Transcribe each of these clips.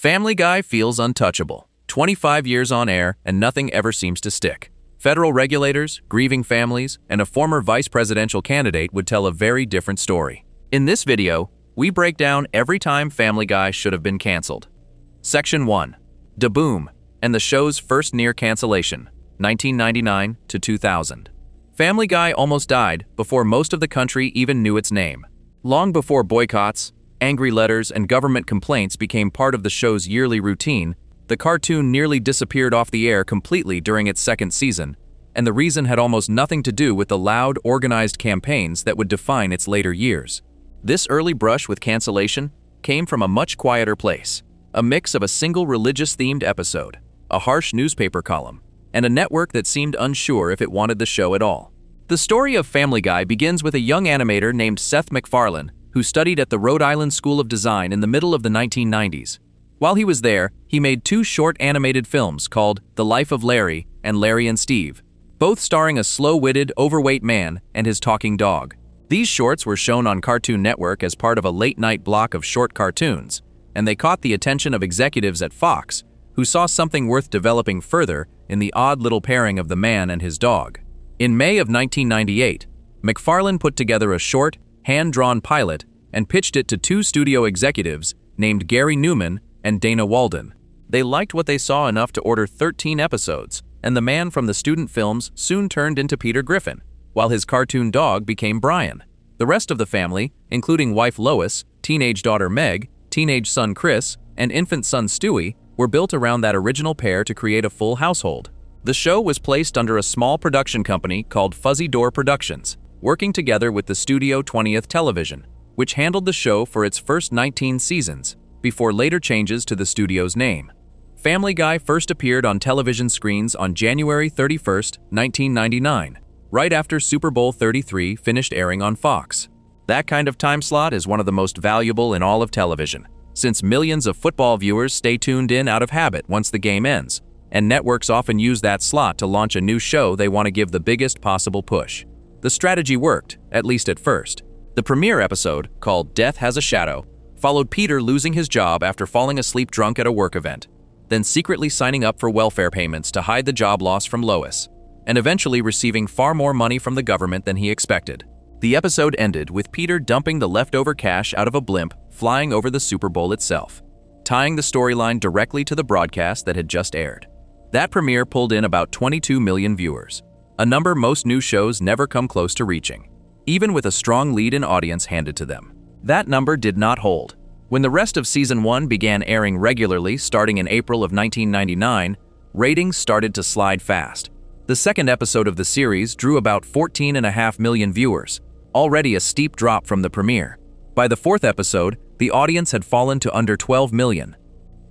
Family Guy feels untouchable. 25 years on air and nothing ever seems to stick. Federal regulators, grieving families, and a former vice presidential candidate would tell a very different story. In this video, we break down every time Family Guy should have been canceled. Section 1. Da Boom, and the show's first near cancellation, 1999 to 2000. Family Guy almost died before most of the country even knew its name. Long before boycotts, angry letters, and government complaints became part of the show's yearly routine, the cartoon nearly disappeared off the air completely during its second season, and the reason had almost nothing to do with the loud, organized campaigns that would define its later years. This early brush with cancellation came from a much quieter place, a mix of a single religious-themed episode, a harsh newspaper column, and a network that seemed unsure if it wanted the show at all. The story of Family Guy begins with a young animator named Seth MacFarlane, who studied at the Rhode Island School of Design in the middle of the 1990s. While he was there, he made two short animated films called The Life of Larry and Larry and Steve, both starring a slow-witted, overweight man and his talking dog. These shorts were shown on Cartoon Network as part of a late-night block of short cartoons, and they caught the attention of executives at Fox, who saw something worth developing further in the odd little pairing of the man and his dog. In May of 1998, MacFarlane put together a short, hand-drawn pilot and pitched it to two studio executives named Gary Newman and Dana Walden. They liked what they saw enough to order 13 episodes, and the man from the student films soon turned into Peter Griffin, while his cartoon dog became Brian. The rest of the family, including wife Lois, teenage daughter Meg, teenage son Chris, and infant son Stewie, were built around that original pair to create a full household. The show was placed under a small production company called Fuzzy Door Productions, working together with the Studio 20th Television, which handled the show for its first 19 seasons, before later changes to the studio's name. Family Guy first appeared on television screens on January 31, 1999, right after Super Bowl 33 finished airing on Fox. That kind of time slot is one of the most valuable in all of television, since millions of football viewers stay tuned in out of habit once the game ends, and networks often use that slot to launch a new show they want to give the biggest possible push. The strategy worked, at least at first. The premiere episode, called Death Has a Shadow, followed Peter losing his job after falling asleep drunk at a work event, then secretly signing up for welfare payments to hide the job loss from Lois, and eventually receiving far more money from the government than he expected. The episode ended with Peter dumping the leftover cash out of a blimp flying over the Super Bowl itself, tying the storyline directly to the broadcast that had just aired. That premiere pulled in about 22 million viewers, a number most new shows never come close to reaching, even with a strong lead-in audience handed to them. That number did not hold. When the rest of Season 1 began airing regularly starting in April of 1999, ratings started to slide fast. The second episode of the series drew about 14.5 million viewers, already a steep drop from the premiere. By the fourth episode, the audience had fallen to under 12 million.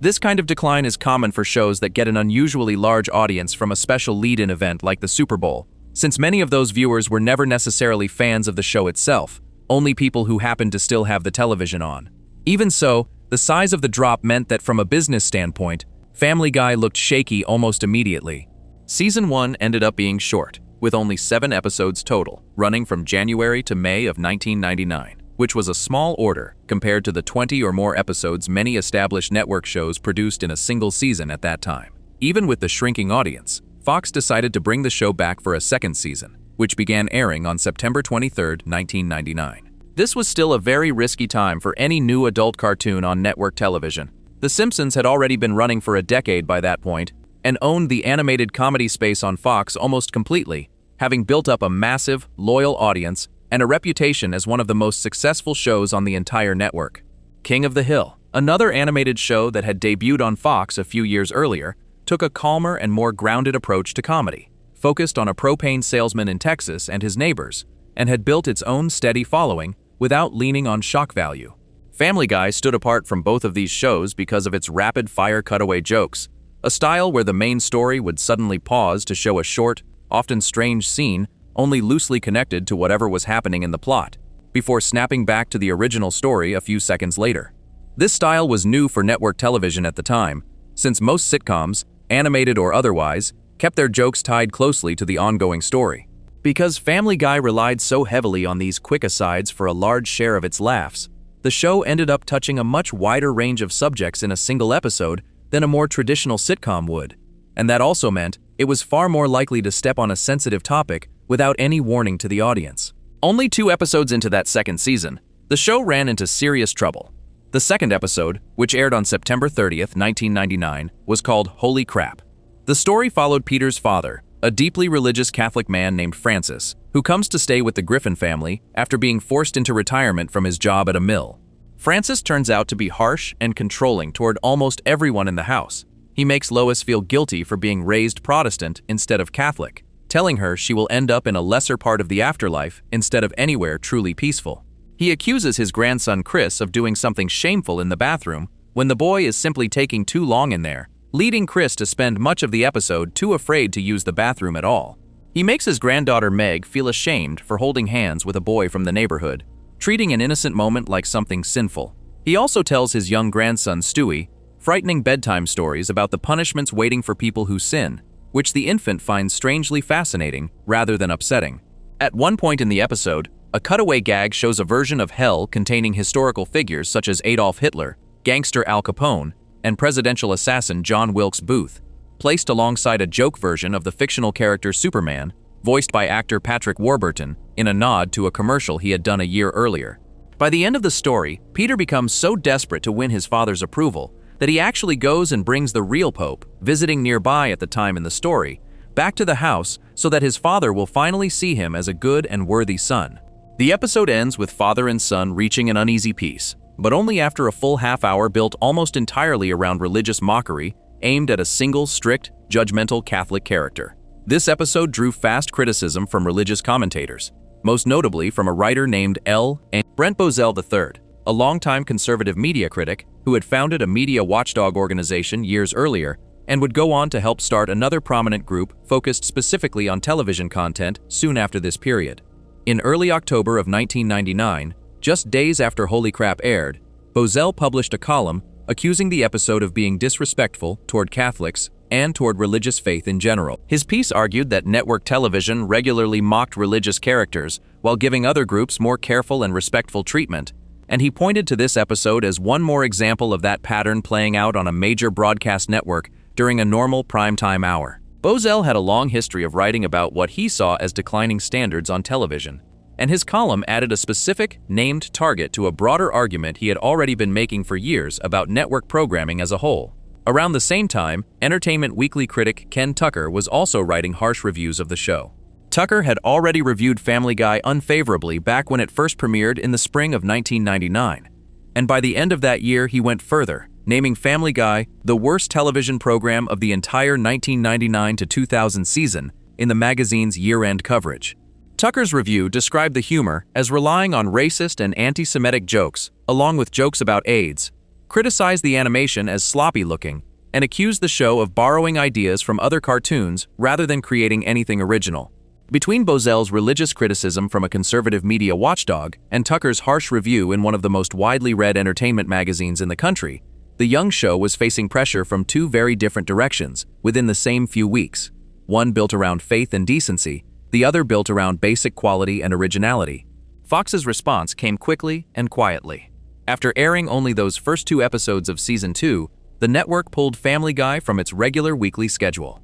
This kind of decline is common for shows that get an unusually large audience from a special lead-in event like the Super Bowl, since many of those viewers were never necessarily fans of the show itself, only people who happened to still have the television on. Even so, the size of the drop meant that from a business standpoint, Family Guy looked shaky almost immediately. Season 1 ended up being short, with only 7 episodes total, running from January to May of 1999, which was a small order compared to the 20 or more episodes many established network shows produced in a single season at that time. Even with the shrinking audience, Fox decided to bring the show back for a second season, which began airing on September 23, 1999. This was still a very risky time for any new adult cartoon on network television. The Simpsons had already been running for a decade by that point, and owned the animated comedy space on Fox almost completely, having built up a massive, loyal audience and a reputation as one of the most successful shows on the entire network. King of the Hill, another animated show that had debuted on Fox a few years earlier, took a calmer and more grounded approach to comedy, focused on a propane salesman in Texas and his neighbors, and had built its own steady following without leaning on shock value. Family Guy stood apart from both of these shows because of its rapid-fire cutaway jokes, a style where the main story would suddenly pause to show a short, often strange scene only loosely connected to whatever was happening in the plot, before snapping back to the original story a few seconds later. This style was new for network television at the time, since most sitcoms, animated or otherwise, kept their jokes tied closely to the ongoing story. Because Family Guy relied so heavily on these quick asides for a large share of its laughs, the show ended up touching a much wider range of subjects in a single episode than a more traditional sitcom would. And that also meant it was far more likely to step on a sensitive topic without any warning to the audience. Only 2 episodes into that second season, the show ran into serious trouble. The second episode, which aired on September 30th, 1999, was called Holy Crap. The story followed Peter's father, a deeply religious Catholic man named Francis, who comes to stay with the Griffin family after being forced into retirement from his job at a mill. Francis turns out to be harsh and controlling toward almost everyone in the house. He makes Lois feel guilty for being raised Protestant instead of Catholic, telling her she will end up in a lesser part of the afterlife instead of anywhere truly peaceful. He accuses his grandson Chris of doing something shameful in the bathroom when the boy is simply taking too long in there, leading Chris to spend much of the episode too afraid to use the bathroom at all. He makes his granddaughter Meg feel ashamed for holding hands with a boy from the neighborhood, treating an innocent moment like something sinful. He also tells his young grandson Stewie frightening bedtime stories about the punishments waiting for people who sin, which the infant finds strangely fascinating rather than upsetting. At one point in the episode, a cutaway gag shows a version of hell containing historical figures such as Adolf Hitler, gangster Al Capone, and presidential assassin John Wilkes Booth, placed alongside a joke version of the fictional character Superman, voiced by actor Patrick Warburton, in a nod to a commercial he had done a year earlier. By the end of the story, Peter becomes so desperate to win his father's approval that he actually goes and brings the real Pope, visiting nearby at the time in the story, back to the house so that his father will finally see him as a good and worthy son. The episode ends with father and son reaching an uneasy peace, but only after a full half hour built almost entirely around religious mockery aimed at a single, strict, judgmental Catholic character. This episode drew fast criticism from religious commentators, most notably from a writer named Brent Bozell III, a longtime conservative media critic who had founded a media watchdog organization years earlier and would go on to help start another prominent group focused specifically on television content soon after this period. In early October of 1999, just days after Holy Crap aired, Bozell published a column accusing the episode of being disrespectful toward Catholics and toward religious faith in general. His piece argued that network television regularly mocked religious characters while giving other groups more careful and respectful treatment, and he pointed to this episode as one more example of that pattern playing out on a major broadcast network during a normal primetime hour. Bozell had a long history of writing about what he saw as declining standards on television, and his column added a specific, named target to a broader argument he had already been making for years about network programming as a whole. Around the same time, Entertainment Weekly critic Ken Tucker was also writing harsh reviews of the show. Tucker had already reviewed Family Guy unfavorably back when it first premiered in the spring of 1999, and by the end of that year he went further, naming Family Guy the worst television program of the entire 1999 to 2000 season in the magazine's year-end coverage. Tucker's review described the humor as relying on racist and anti-Semitic jokes, along with jokes about AIDS, criticized the animation as sloppy-looking, and accused the show of borrowing ideas from other cartoons rather than creating anything original. Between Bozell's religious criticism from a conservative media watchdog and Tucker's harsh review in one of the most widely read entertainment magazines in the country, the young show was facing pressure from 2 very different directions within the same few weeks, one built around faith and decency, the other built around basic quality and originality. Fox's response came quickly and quietly. After airing only those first 2 episodes of Season 2, the network pulled Family Guy from its regular weekly schedule.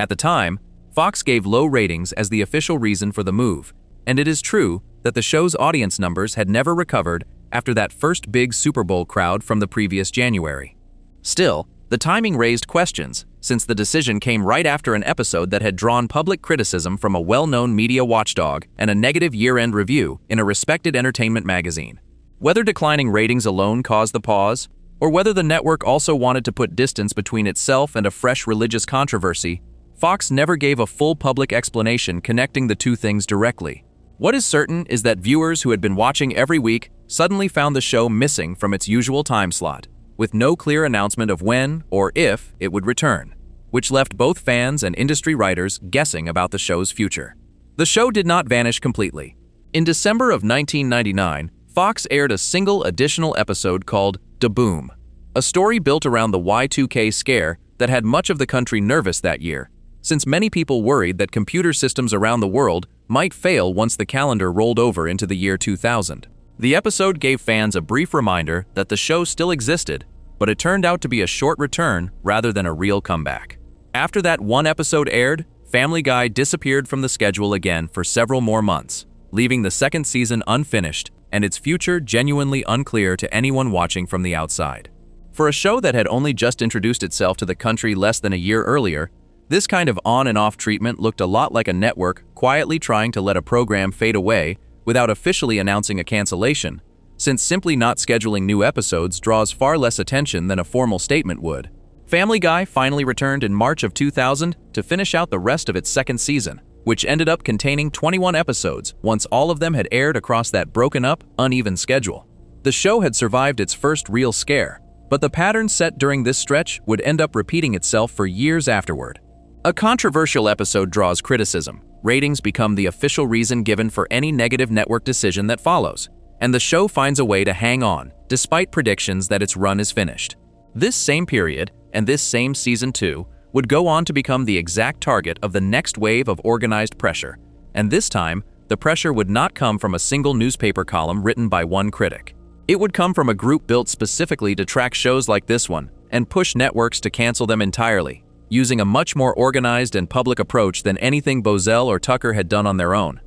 At the time, Fox gave low ratings as the official reason for the move, and it is true that the show's audience numbers had never recovered after that first big Super Bowl crowd from the previous January. Still, the timing raised questions, since the decision came right after an episode that had drawn public criticism from a well-known media watchdog and a negative year-end review in a respected entertainment magazine. Whether declining ratings alone caused the pause, or whether the network also wanted to put distance between itself and a fresh religious controversy, Fox never gave a full public explanation connecting the 2 things directly. What is certain is that viewers who had been watching every week suddenly found the show missing from its usual time slot, with no clear announcement of when or if it would return, which left both fans and industry writers guessing about the show's future. The show did not vanish completely. In December of 1999, Fox aired a single additional episode called Da Boom, a story built around the Y2K scare that had much of the country nervous that year, since many people worried that computer systems around the world might fail once the calendar rolled over into the year 2000. The episode gave fans a brief reminder that the show still existed, but it turned out to be a short return rather than a real comeback. After that one episode aired, Family Guy disappeared from the schedule again for several more months, leaving the second season unfinished and its future genuinely unclear to anyone watching from the outside. For a show that had only just introduced itself to the country less than a year earlier, this kind of on and off treatment looked a lot like a network quietly trying to let a program fade away without officially announcing a cancellation, since simply not scheduling new episodes draws far less attention than a formal statement would. Family Guy finally returned in March of 2000 to finish out the rest of its second season, which ended up containing 21 episodes once all of them had aired across that broken-up, uneven schedule. The show had survived its first real scare, but the pattern set during this stretch would end up repeating itself for years afterward. A controversial episode draws criticism. Ratings become the official reason given for any negative network decision that follows, and the show finds a way to hang on, despite predictions that its run is finished. This same period, and this same season 2, would go on to become the exact target of the next wave of organized pressure, and this time, the pressure would not come from a single newspaper column written by one critic. It would come from a group built specifically to track shows like this one and push networks to cancel them entirely, using a much more organized and public approach than anything Bozell or Tucker had done on their own.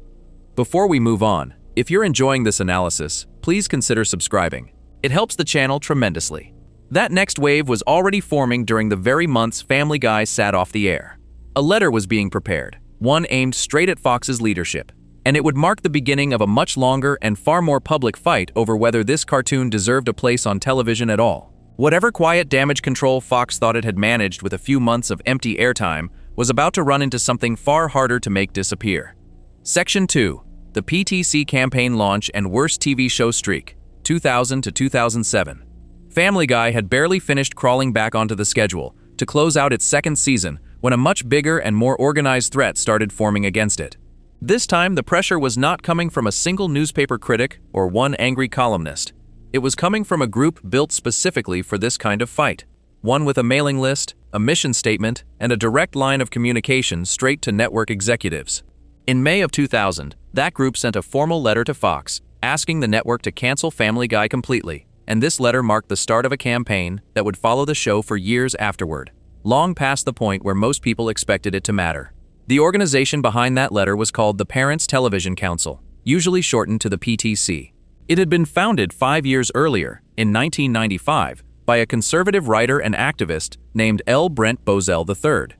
Before we move on, if you're enjoying this analysis, please consider subscribing. It helps the channel tremendously. That next wave was already forming during the very months Family Guy sat off the air. A letter was being prepared, one aimed straight at Fox's leadership, and it would mark the beginning of a much longer and far more public fight over whether this cartoon deserved a place on television at all. Whatever quiet damage control Fox thought it had managed with a few months of empty airtime was about to run into something far harder to make disappear. Section 2. The PTC Campaign Launch and Worst TV Show Streak, 2000 to 2007. Family Guy had barely finished crawling back onto the schedule to close out its second season when a much bigger and more organized threat started forming against it. This time, the pressure was not coming from a single newspaper critic or one angry columnist. It was coming from a group built specifically for this kind of fight, one with a mailing list, a mission statement, and a direct line of communication straight to network executives. In May of 2000, that group sent a formal letter to Fox, asking the network to cancel Family Guy completely, and this letter marked the start of a campaign that would follow the show for years afterward, long past the point where most people expected it to matter. The organization behind that letter was called the Parents Television Council, usually shortened to the PTC. It had been founded 5 years earlier, in 1995, by a conservative writer and activist named L. Brent Bozell III.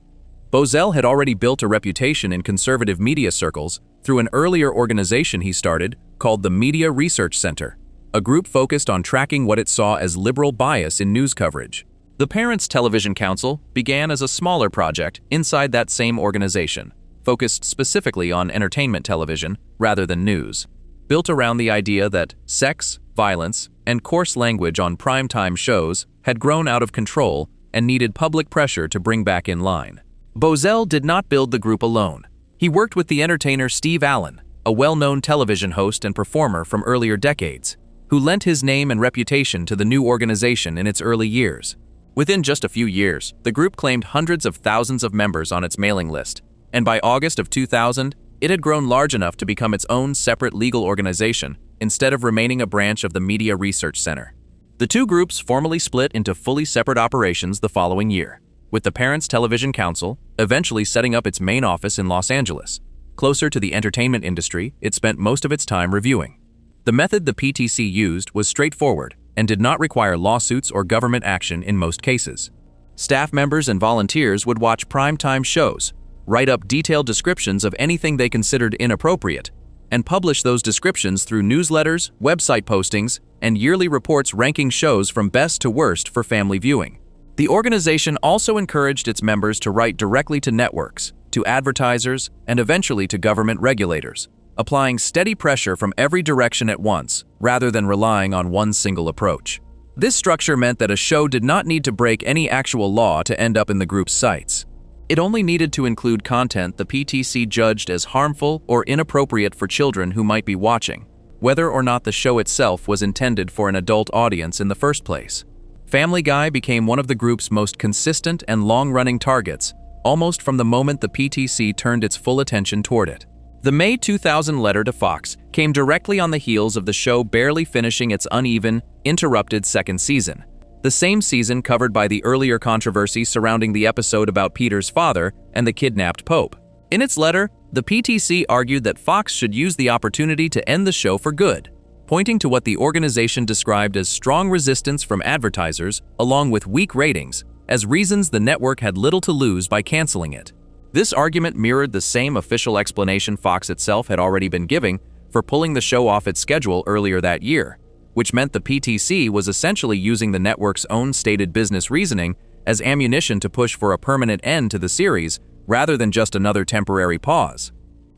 Bozell had already built a reputation in conservative media circles through an earlier organization he started called the Media Research Center, a group focused on tracking what it saw as liberal bias in news coverage. The Parents Television Council began as a smaller project inside that same organization, focused specifically on entertainment television rather than news, built around the idea that sex, violence, and coarse language on primetime shows had grown out of control and needed public pressure to bring back in line. Bozell did not build the group alone. He worked with the entertainer Steve Allen, a well-known television host and performer from earlier decades, who lent his name and reputation to the new organization in its early years. Within just a few years, the group claimed hundreds of thousands of members on its mailing list, and by August of 2000, it had grown large enough to become its own separate legal organization instead of remaining a branch of the Media Research Center. The two groups formally split into fully separate operations the following year, with the Parents Television Council eventually setting up its main office in Los Angeles, closer to the entertainment industry it spent most of its time reviewing. The method the PTC used was straightforward and did not require lawsuits or government action in most cases. Staff members and volunteers would watch primetime shows, write up detailed descriptions of anything they considered inappropriate, and publish those descriptions through newsletters, website postings, and yearly reports ranking shows from best to worst for family viewing. The organization also encouraged its members to write directly to networks, to advertisers, and eventually to government regulators, applying steady pressure from every direction at once, rather than relying on one single approach. This structure meant that a show did not need to break any actual law to end up in the group's sights. It only needed to include content the PTC judged as harmful or inappropriate for children who might be watching, whether or not the show itself was intended for an adult audience in the first place. Family Guy became one of the group's most consistent and long-running targets, almost from the moment the PTC turned its full attention toward it. The May 2000 letter to Fox came directly on the heels of the show barely finishing its uneven, interrupted second season. The same season covered by the earlier controversy surrounding the episode about Peter's father and the kidnapped Pope. In its letter, the PTC argued that Fox should use the opportunity to end the show for good, pointing to what the organization described as strong resistance from advertisers along with weak ratings as reasons the network had little to lose by canceling it. This argument mirrored the same official explanation Fox itself had already been giving for pulling the show off its schedule earlier that year, which meant the PTC was essentially using the network's own stated business reasoning as ammunition to push for a permanent end to the series rather than just another temporary pause.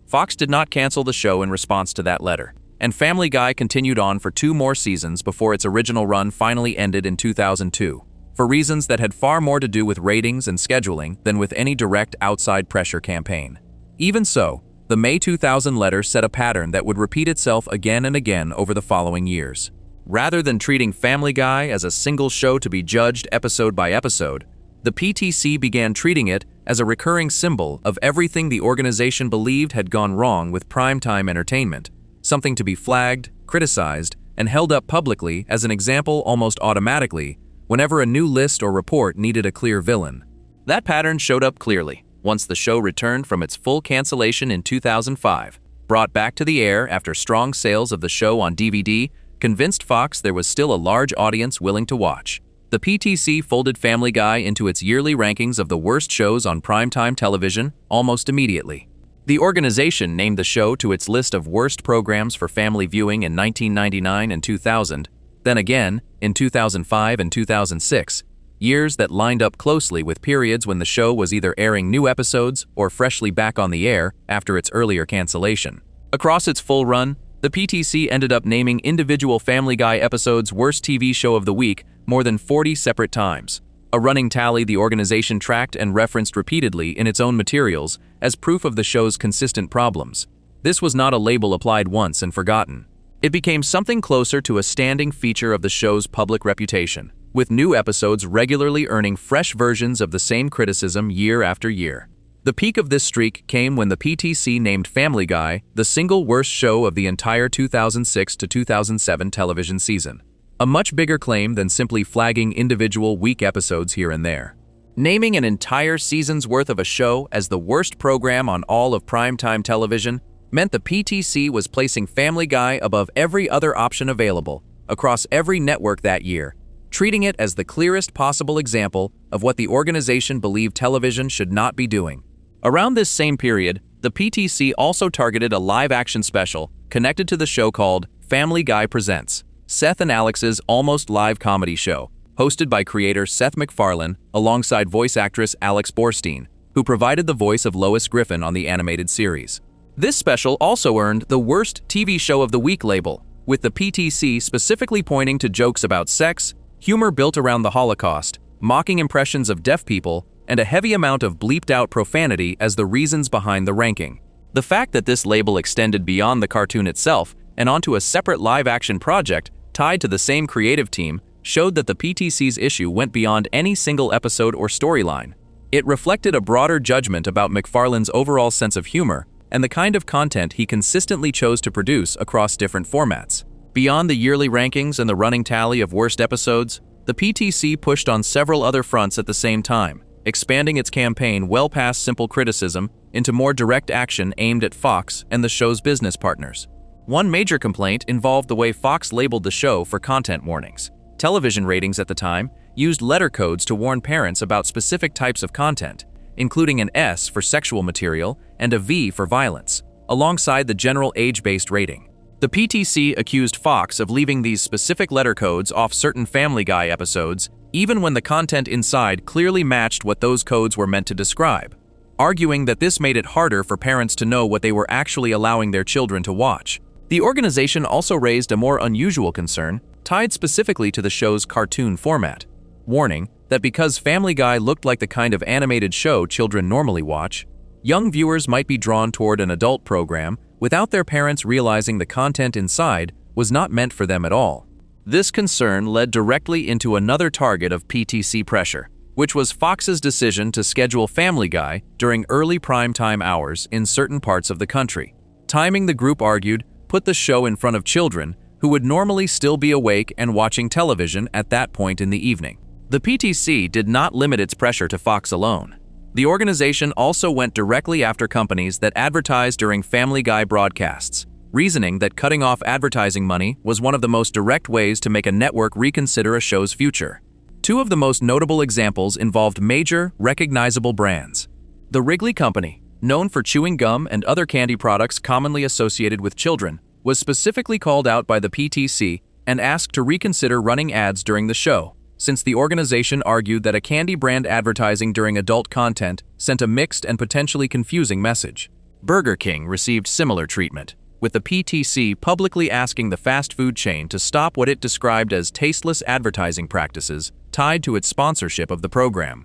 Fox did not cancel the show in response to that letter, and Family Guy continued on for 2 more seasons before its original run finally ended in 2002, for reasons that had far more to do with ratings and scheduling than with any direct outside pressure campaign. Even so, the May 2000 letter set a pattern that would repeat itself again and again over the following years. Rather than treating Family Guy as a single show to be judged episode by episode, the PTC began treating it as a recurring symbol of everything the organization believed had gone wrong with primetime entertainment, something to be flagged, criticized, and held up publicly as an example almost automatically whenever a new list or report needed a clear villain. That pattern showed up clearly once the show returned from its full cancellation in 2005, brought back to the air after strong sales of the show on DVD convinced Fox there was still a large audience willing to watch. The PTC folded Family Guy into its yearly rankings of the worst shows on primetime television almost immediately. The organization named the show to its list of worst programs for family viewing in 1999 and 2000, then again in 2005 and 2006, years that lined up closely with periods when the show was either airing new episodes or freshly back on the air after its earlier cancellation. Across its full run, the PTC ended up naming individual Family Guy episodes Worst TV Show of the Week more than 40 separate times, a running tally the organization tracked and referenced repeatedly in its own materials as proof of the show's consistent problems. This was not a label applied once and forgotten. It became something closer to a standing feature of the show's public reputation, with new episodes regularly earning fresh versions of the same criticism year after year. The peak of this streak came when the PTC named Family Guy the single worst show of the entire 2006 to 2007 television season, a much bigger claim than simply flagging individual weak episodes here and there. Naming an entire season's worth of a show as the worst program on all of primetime television meant the PTC was placing Family Guy above every other option available across every network that year, treating it as the clearest possible example of what the organization believed television should not be doing. Around this same period, the PTC also targeted a live-action special connected to the show called Family Guy Presents, Seth and Alex's almost live comedy show, hosted by creator Seth MacFarlane alongside voice actress Alex Borstein, who provided the voice of Lois Griffin on the animated series. This special also earned the Worst TV Show of the Week label, with the PTC specifically pointing to jokes about sex, humor built around the Holocaust, mocking impressions of deaf people, and a heavy amount of bleeped-out profanity as the reasons behind the ranking. The fact that this label extended beyond the cartoon itself and onto a separate live-action project tied to the same creative team showed that the PTC's issue went beyond any single episode or storyline. It reflected a broader judgment about MacFarlane's overall sense of humor and the kind of content he consistently chose to produce across different formats. Beyond the yearly rankings and the running tally of worst episodes, the PTC pushed on several other fronts at the same time, expanding its campaign well past simple criticism into more direct action aimed at Fox and the show's business partners. One major complaint involved the way Fox labeled the show for content warnings. Television ratings at the time used letter codes to warn parents about specific types of content, including an S for sexual material and a V for violence, alongside the general age-based rating. The PTC accused Fox of leaving these specific letter codes off certain Family Guy episodes, even when the content inside clearly matched what those codes were meant to describe, arguing that this made it harder for parents to know what they were actually allowing their children to watch. The organization also raised a more unusual concern, tied specifically to the show's cartoon format, warning that because Family Guy looked like the kind of animated show children normally watch, young viewers might be drawn toward an adult program without their parents realizing the content inside was not meant for them at all. This concern led directly into another target of PTC pressure, which was Fox's decision to schedule Family Guy during early primetime hours in certain parts of the country. timing, the group argued, put the show in front of children who would normally still be awake and watching television at that point in the evening. The PTC did not limit its pressure to Fox alone. The organization also went directly after companies that advertised during Family Guy broadcasts, reasoning that cutting off advertising money was one of the most direct ways to make a network reconsider a show's future. Two of the most notable examples involved major, recognizable brands. The Wrigley Company, known for chewing gum and other candy products commonly associated with children, was specifically called out by the PTC and asked to reconsider running ads during the show, since the organization argued that a candy brand advertising during adult content sent a mixed and potentially confusing message. Burger King received similar treatment, with the PTC publicly asking the fast food chain to stop what it described as tasteless advertising practices tied to its sponsorship of the program.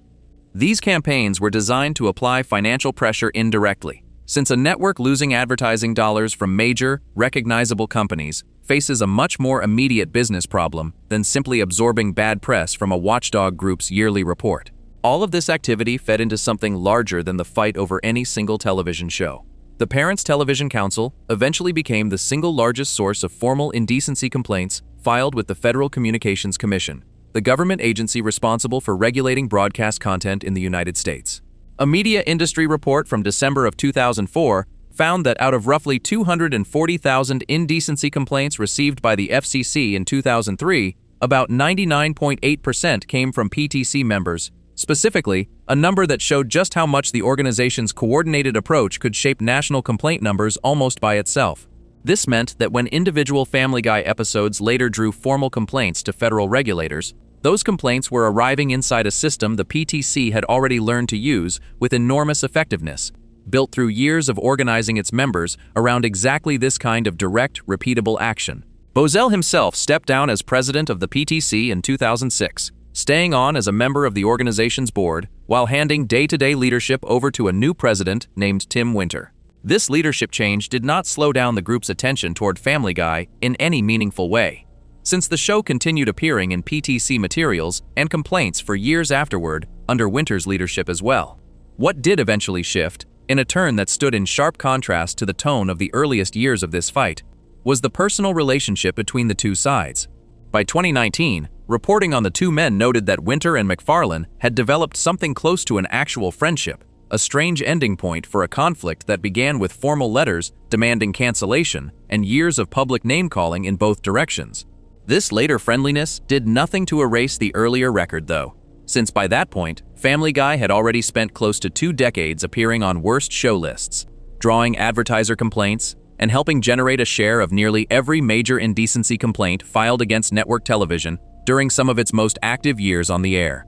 These campaigns were designed to apply financial pressure indirectly, since a network losing advertising dollars from major, recognizable companies faces a much more immediate business problem than simply absorbing bad press from a watchdog group's yearly report. All of this activity fed into something larger than the fight over any single television show. The Parents Television Council eventually became the single largest source of formal indecency complaints filed with the Federal Communications Commission, the government agency responsible for regulating broadcast content in the United States. A media industry report from December of 2004 found that out of roughly 240,000 indecency complaints received by the FCC in 2003, about 99.8% came from PTC members, specifically, a number that showed just how much the organization's coordinated approach could shape national complaint numbers almost by itself. This meant that when individual Family Guy episodes later drew formal complaints to federal regulators, those complaints were arriving inside a system the PTC had already learned to use with enormous effectiveness, built through years of organizing its members around exactly this kind of direct, repeatable action. Bozell himself stepped down as president of the PTC in 2006, staying on as a member of the organization's board while handing day-to-day leadership over to a new president named Tim Winter. This leadership change did not slow down the group's attention toward Family Guy in any meaningful way, since the show continued appearing in PTC materials and complaints for years afterward under Winter's leadership as well. What did eventually shift, in a turn that stood in sharp contrast to the tone of the earliest years of this fight, was the personal relationship between the two sides. By 2019, reporting on the two men noted that Winter and McFarlane had developed something close to an actual friendship, a strange ending point for a conflict that began with formal letters demanding cancellation and years of public name-calling in both directions. This later friendliness did nothing to erase the earlier record, though, since by that point, Family Guy had already spent close to 2 decades appearing on worst show lists, drawing advertiser complaints, and helping generate a share of nearly every major indecency complaint filed against network television during some of its most active years on the air.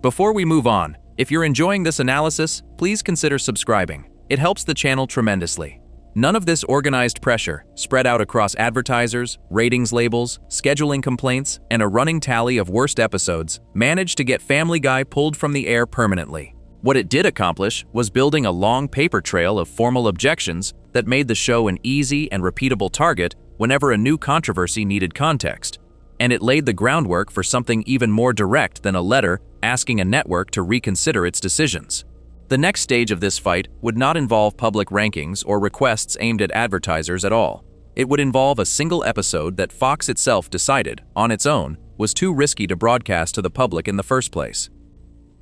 Before we move on, if you're enjoying this analysis, please consider subscribing. It helps the channel tremendously. None of this organized pressure, spread out across advertisers, ratings labels, scheduling complaints, and a running tally of worst episodes, managed to get Family Guy pulled from the air permanently. What it did accomplish was building a long paper trail of formal objections that made the show an easy and repeatable target whenever a new controversy needed context. And it laid the groundwork for something even more direct than a letter asking a network to reconsider its decisions. The next stage of this fight would not involve public rankings or requests aimed at advertisers at all. It would involve a single episode that Fox itself decided, on its own, was too risky to broadcast to the public in the first place.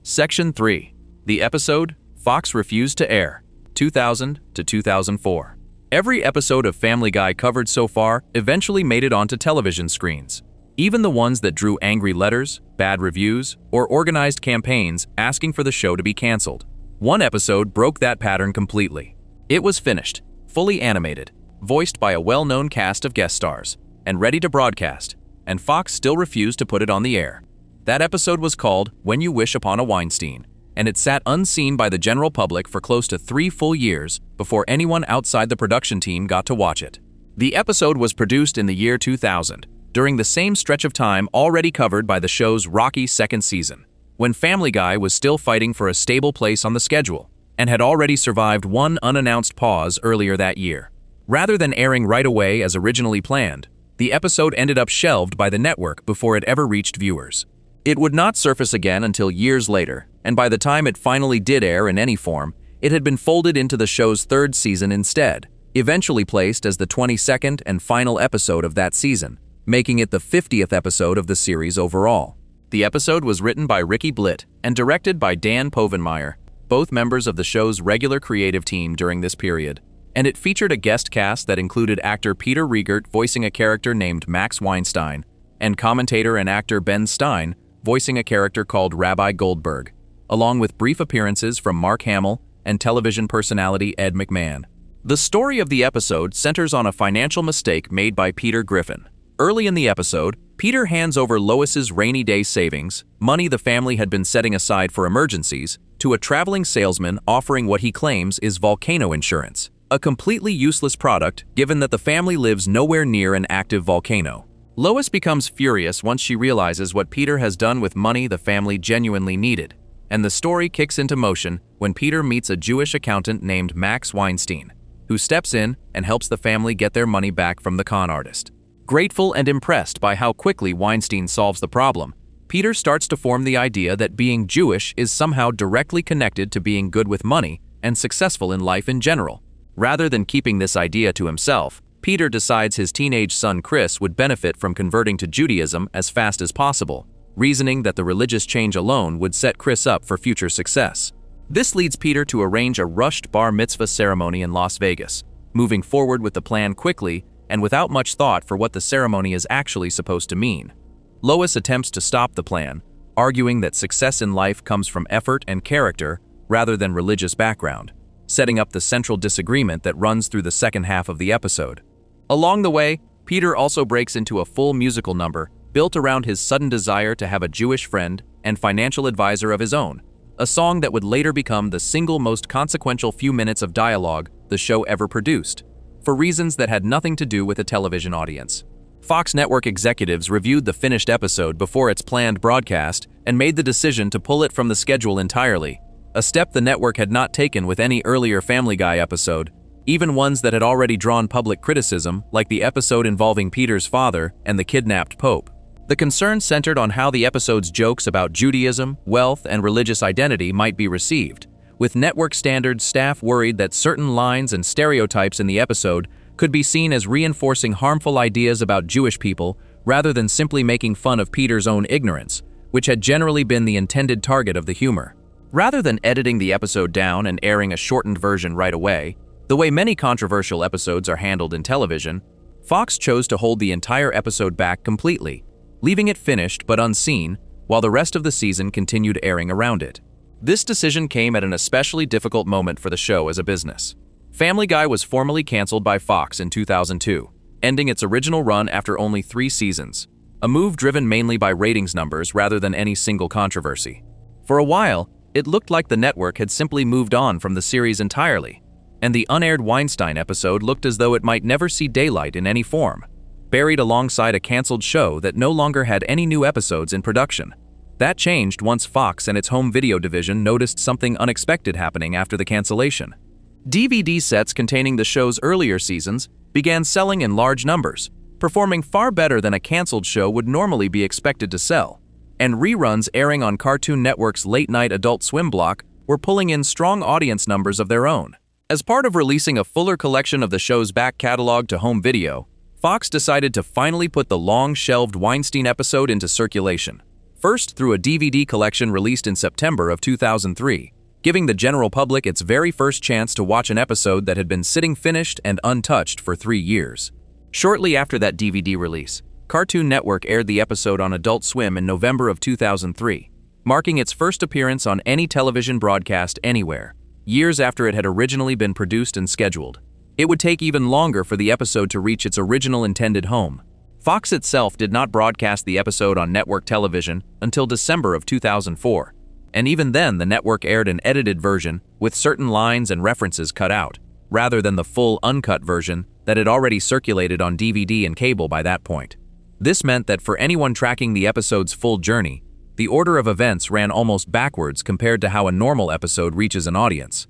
Section 3. The episode Fox refused to air, 2000 to 2004. Every episode of Family Guy covered so far eventually made it onto television screens. Even the ones that drew angry letters, bad reviews, or organized campaigns asking for the show to be canceled. One episode broke that pattern completely. It was finished, fully animated, voiced by a well-known cast of guest stars, and ready to broadcast, and Fox still refused to put it on the air. That episode was called When You Wish Upon a Weinstein, and it sat unseen by the general public for close to 3 full years before anyone outside the production team got to watch it. The episode was produced in the year 2000, during the same stretch of time already covered by the show's rocky second season, when Family Guy was still fighting for a stable place on the schedule, and had already survived one unannounced pause earlier that year. Rather than airing right away as originally planned, the episode ended up shelved by the network before it ever reached viewers. It would not surface again until years later, and by the time it finally did air in any form, it had been folded into the show's 3rd season instead, eventually placed as the 22nd and final episode of that season, making it the 50th episode of the series overall. The episode was written by Ricky Blitt and directed by Dan Povenmire, both members of the show's regular creative team during this period. And it featured a guest cast that included actor Peter Riegert voicing a character named Max Weinstein, and commentator and actor Ben Stein voicing a character called Rabbi Goldberg, along with brief appearances from Mark Hamill and television personality Ed McMahon. The story of the episode centers on a financial mistake made by Peter Griffin. Early in the episode, Peter hands over Lois's rainy day savings, money the family had been setting aside for emergencies, to a traveling salesman offering what he claims is volcano insurance, a completely useless product given that the family lives nowhere near an active volcano. Lois becomes furious once she realizes what Peter has done with money the family genuinely needed, and the story kicks into motion when Peter meets a Jewish accountant named Max Weinstein, who steps in and helps the family get their money back from the con artist. Grateful and impressed by how quickly Weinstein solves the problem, Peter starts to form the idea that being Jewish is somehow directly connected to being good with money and successful in life in general. Rather than keeping this idea to himself, Peter decides his teenage son Chris would benefit from converting to Judaism as fast as possible, reasoning that the religious change alone would set Chris up for future success. This leads Peter to arrange a rushed bar mitzvah ceremony in Las Vegas, moving forward with the plan quickly and without much thought for what the ceremony is actually supposed to mean. Lois attempts to stop the plan, arguing that success in life comes from effort and character rather than religious background, setting up the central disagreement that runs through the second half of the episode. Along the way, Peter also breaks into a full musical number built around his sudden desire to have a Jewish friend and financial advisor of his own, a song that would later become the single most consequential few minutes of dialogue the show ever produced, for reasons that had nothing to do with a television audience. Fox network executives reviewed the finished episode before its planned broadcast and made the decision to pull it from the schedule entirely, a step the network had not taken with any earlier Family Guy episode, even ones that had already drawn public criticism, like the episode involving Peter's father and the kidnapped Pope. The concern centered on how the episode's jokes about Judaism, wealth, and religious identity might be received, with network standards staff worried that certain lines and stereotypes in the episode could be seen as reinforcing harmful ideas about Jewish people rather than simply making fun of Peter's own ignorance, which had generally been the intended target of the humor. Rather than editing the episode down and airing a shortened version right away, the way many controversial episodes are handled in television, Fox chose to hold the entire episode back completely, leaving it finished but unseen while the rest of the season continued airing around it. This decision came at an especially difficult moment for the show as a business. Family Guy was formally canceled by Fox in 2002, ending its original run after only 3 seasons, a move driven mainly by ratings numbers rather than any single controversy. For a while, it looked like the network had simply moved on from the series entirely, and the unaired Weinstein episode looked as though it might never see daylight in any form, buried alongside a canceled show that no longer had any new episodes in production. That changed once Fox and its home video division noticed something unexpected happening after the cancellation. DVD sets containing the show's earlier seasons began selling in large numbers, performing far better than a canceled show would normally be expected to sell, and reruns airing on Cartoon Network's late-night Adult Swim block were pulling in strong audience numbers of their own. As part of releasing a fuller collection of the show's back catalog to home video, Fox decided to finally put the long-shelved Weinstein episode into circulation, first through a DVD collection released in September of 2003, giving the general public its very first chance to watch an episode that had been sitting finished and untouched for 3 years. Shortly after that DVD release, Cartoon Network aired the episode on Adult Swim in November of 2003, marking its first appearance on any television broadcast anywhere, years after it had originally been produced and scheduled. It would take even longer for the episode to reach its original intended home. Fox itself did not broadcast the episode on network television until December of 2004, and even then the network aired an edited version with certain lines and references cut out, rather than the full uncut version that had already circulated on DVD and cable by that point. This meant that for anyone tracking the episode's full journey, the order of events ran almost backwards compared to how a normal episode reaches an audience.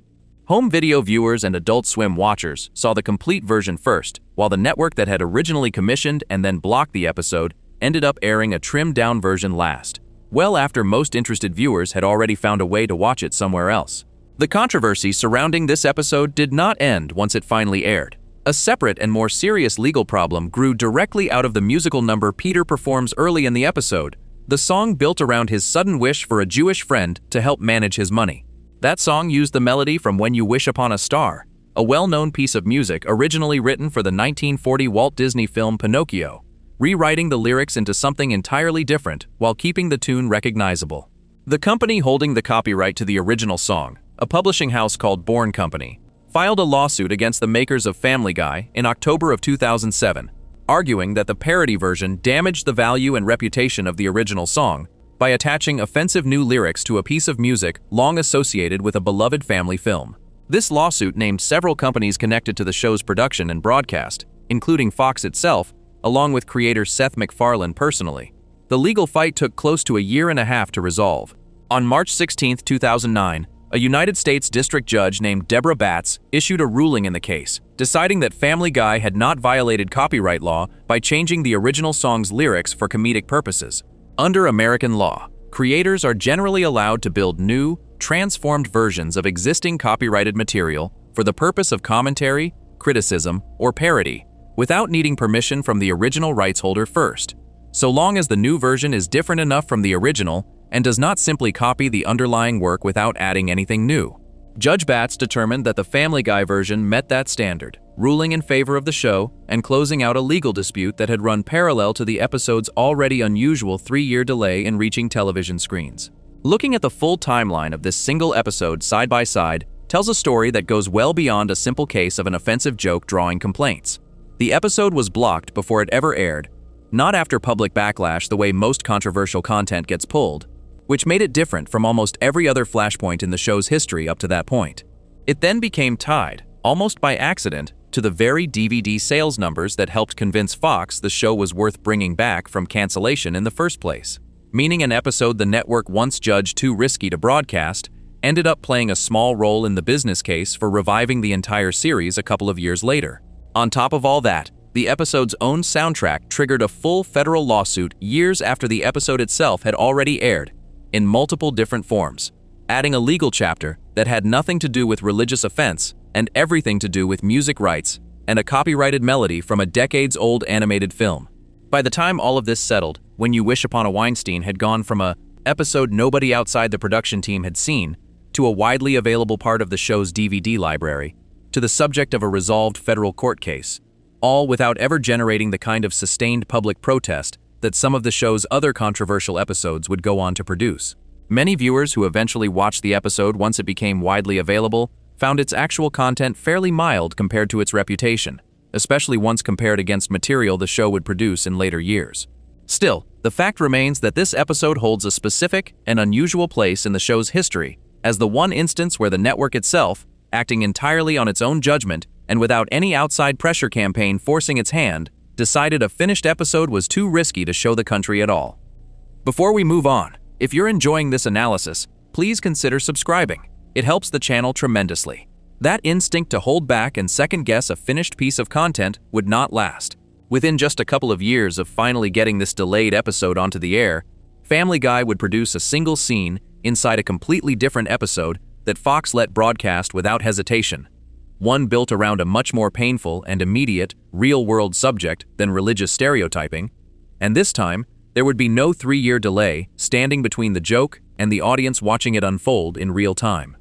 Home video viewers and Adult Swim watchers saw the complete version first, while the network that had originally commissioned and then blocked the episode ended up airing a trimmed-down version last, well after most interested viewers had already found a way to watch it somewhere else. The controversy surrounding this episode did not end once it finally aired. A separate and more serious legal problem grew directly out of the musical number Peter performs early in the episode, the song built around his sudden wish for a Jewish friend to help manage his money. That song used the melody from When You Wish Upon a Star, a well-known piece of music originally written for the 1940 Walt Disney film Pinocchio, rewriting the lyrics into something entirely different while keeping the tune recognizable. The company holding the copyright to the original song, a publishing house called Bourne Company, filed a lawsuit against the makers of Family Guy in October of 2007, arguing that the parody version damaged the value and reputation of the original song by attaching offensive new lyrics to a piece of music long associated with a beloved family film. This lawsuit named several companies connected to the show's production and broadcast, including Fox itself, along with creator Seth MacFarlane personally. The legal fight took close to a year and a half to resolve. On March 16, 2009, a United States district judge named Deborah Batts issued a ruling in the case, deciding that Family Guy had not violated copyright law by changing the original song's lyrics for comedic purposes. Under American law, creators are generally allowed to build new, transformed versions of existing copyrighted material for the purpose of commentary, criticism, or parody, without needing permission from the original rights holder first, so long as the new version is different enough from the original and does not simply copy the underlying work without adding anything new. Judge Batts determined that the Family Guy version met that standard, ruling in favor of the show and closing out a legal dispute that had run parallel to the episode's already unusual 3-year delay in reaching television screens. Looking at the full timeline of this single episode side by side tells a story that goes well beyond a simple case of an offensive joke drawing complaints. The episode was blocked before it ever aired, not after public backlash the way most controversial content gets pulled, which made it different from almost every other flashpoint in the show's history up to that point. It then became tied, almost by accident, to the very DVD sales numbers that helped convince Fox the show was worth bringing back from cancellation in the first place. Meaning an episode the network once judged too risky to broadcast ended up playing a small role in the business case for reviving the entire series a couple of years later. On top of all that, the episode's own soundtrack triggered a full federal lawsuit years after the episode itself had already aired, in multiple different forms, adding a legal chapter that had nothing to do with religious offense and everything to do with music rights and a copyrighted melody from a decades-old animated film. By the time all of this settled, When You Wish Upon a Weinstein had gone from a episode nobody outside the production team had seen to a widely available part of the show's DVD library, to the subject of a resolved federal court case, all without ever generating the kind of sustained public protest that some of the show's other controversial episodes would go on to produce. Many viewers who eventually watched the episode once it became widely available found its actual content fairly mild compared to its reputation, especially once compared against material the show would produce in later years. Still, the fact remains that this episode holds a specific and unusual place in the show's history as the one instance where the network itself, acting entirely on its own judgment and without any outside pressure campaign forcing its hand, decided a finished episode was too risky to show the country at all. Before we move on, if you're enjoying this analysis, please consider subscribing. It helps the channel tremendously. That instinct to hold back and second-guess a finished piece of content would not last. Within just a couple of years of finally getting this delayed episode onto the air, Family Guy would produce a single scene inside a completely different episode that Fox let broadcast without hesitation. One built around a much more painful and immediate, real-world subject than religious stereotyping, and this time, there would be no 3-year delay standing between the joke and the audience watching it unfold in real time.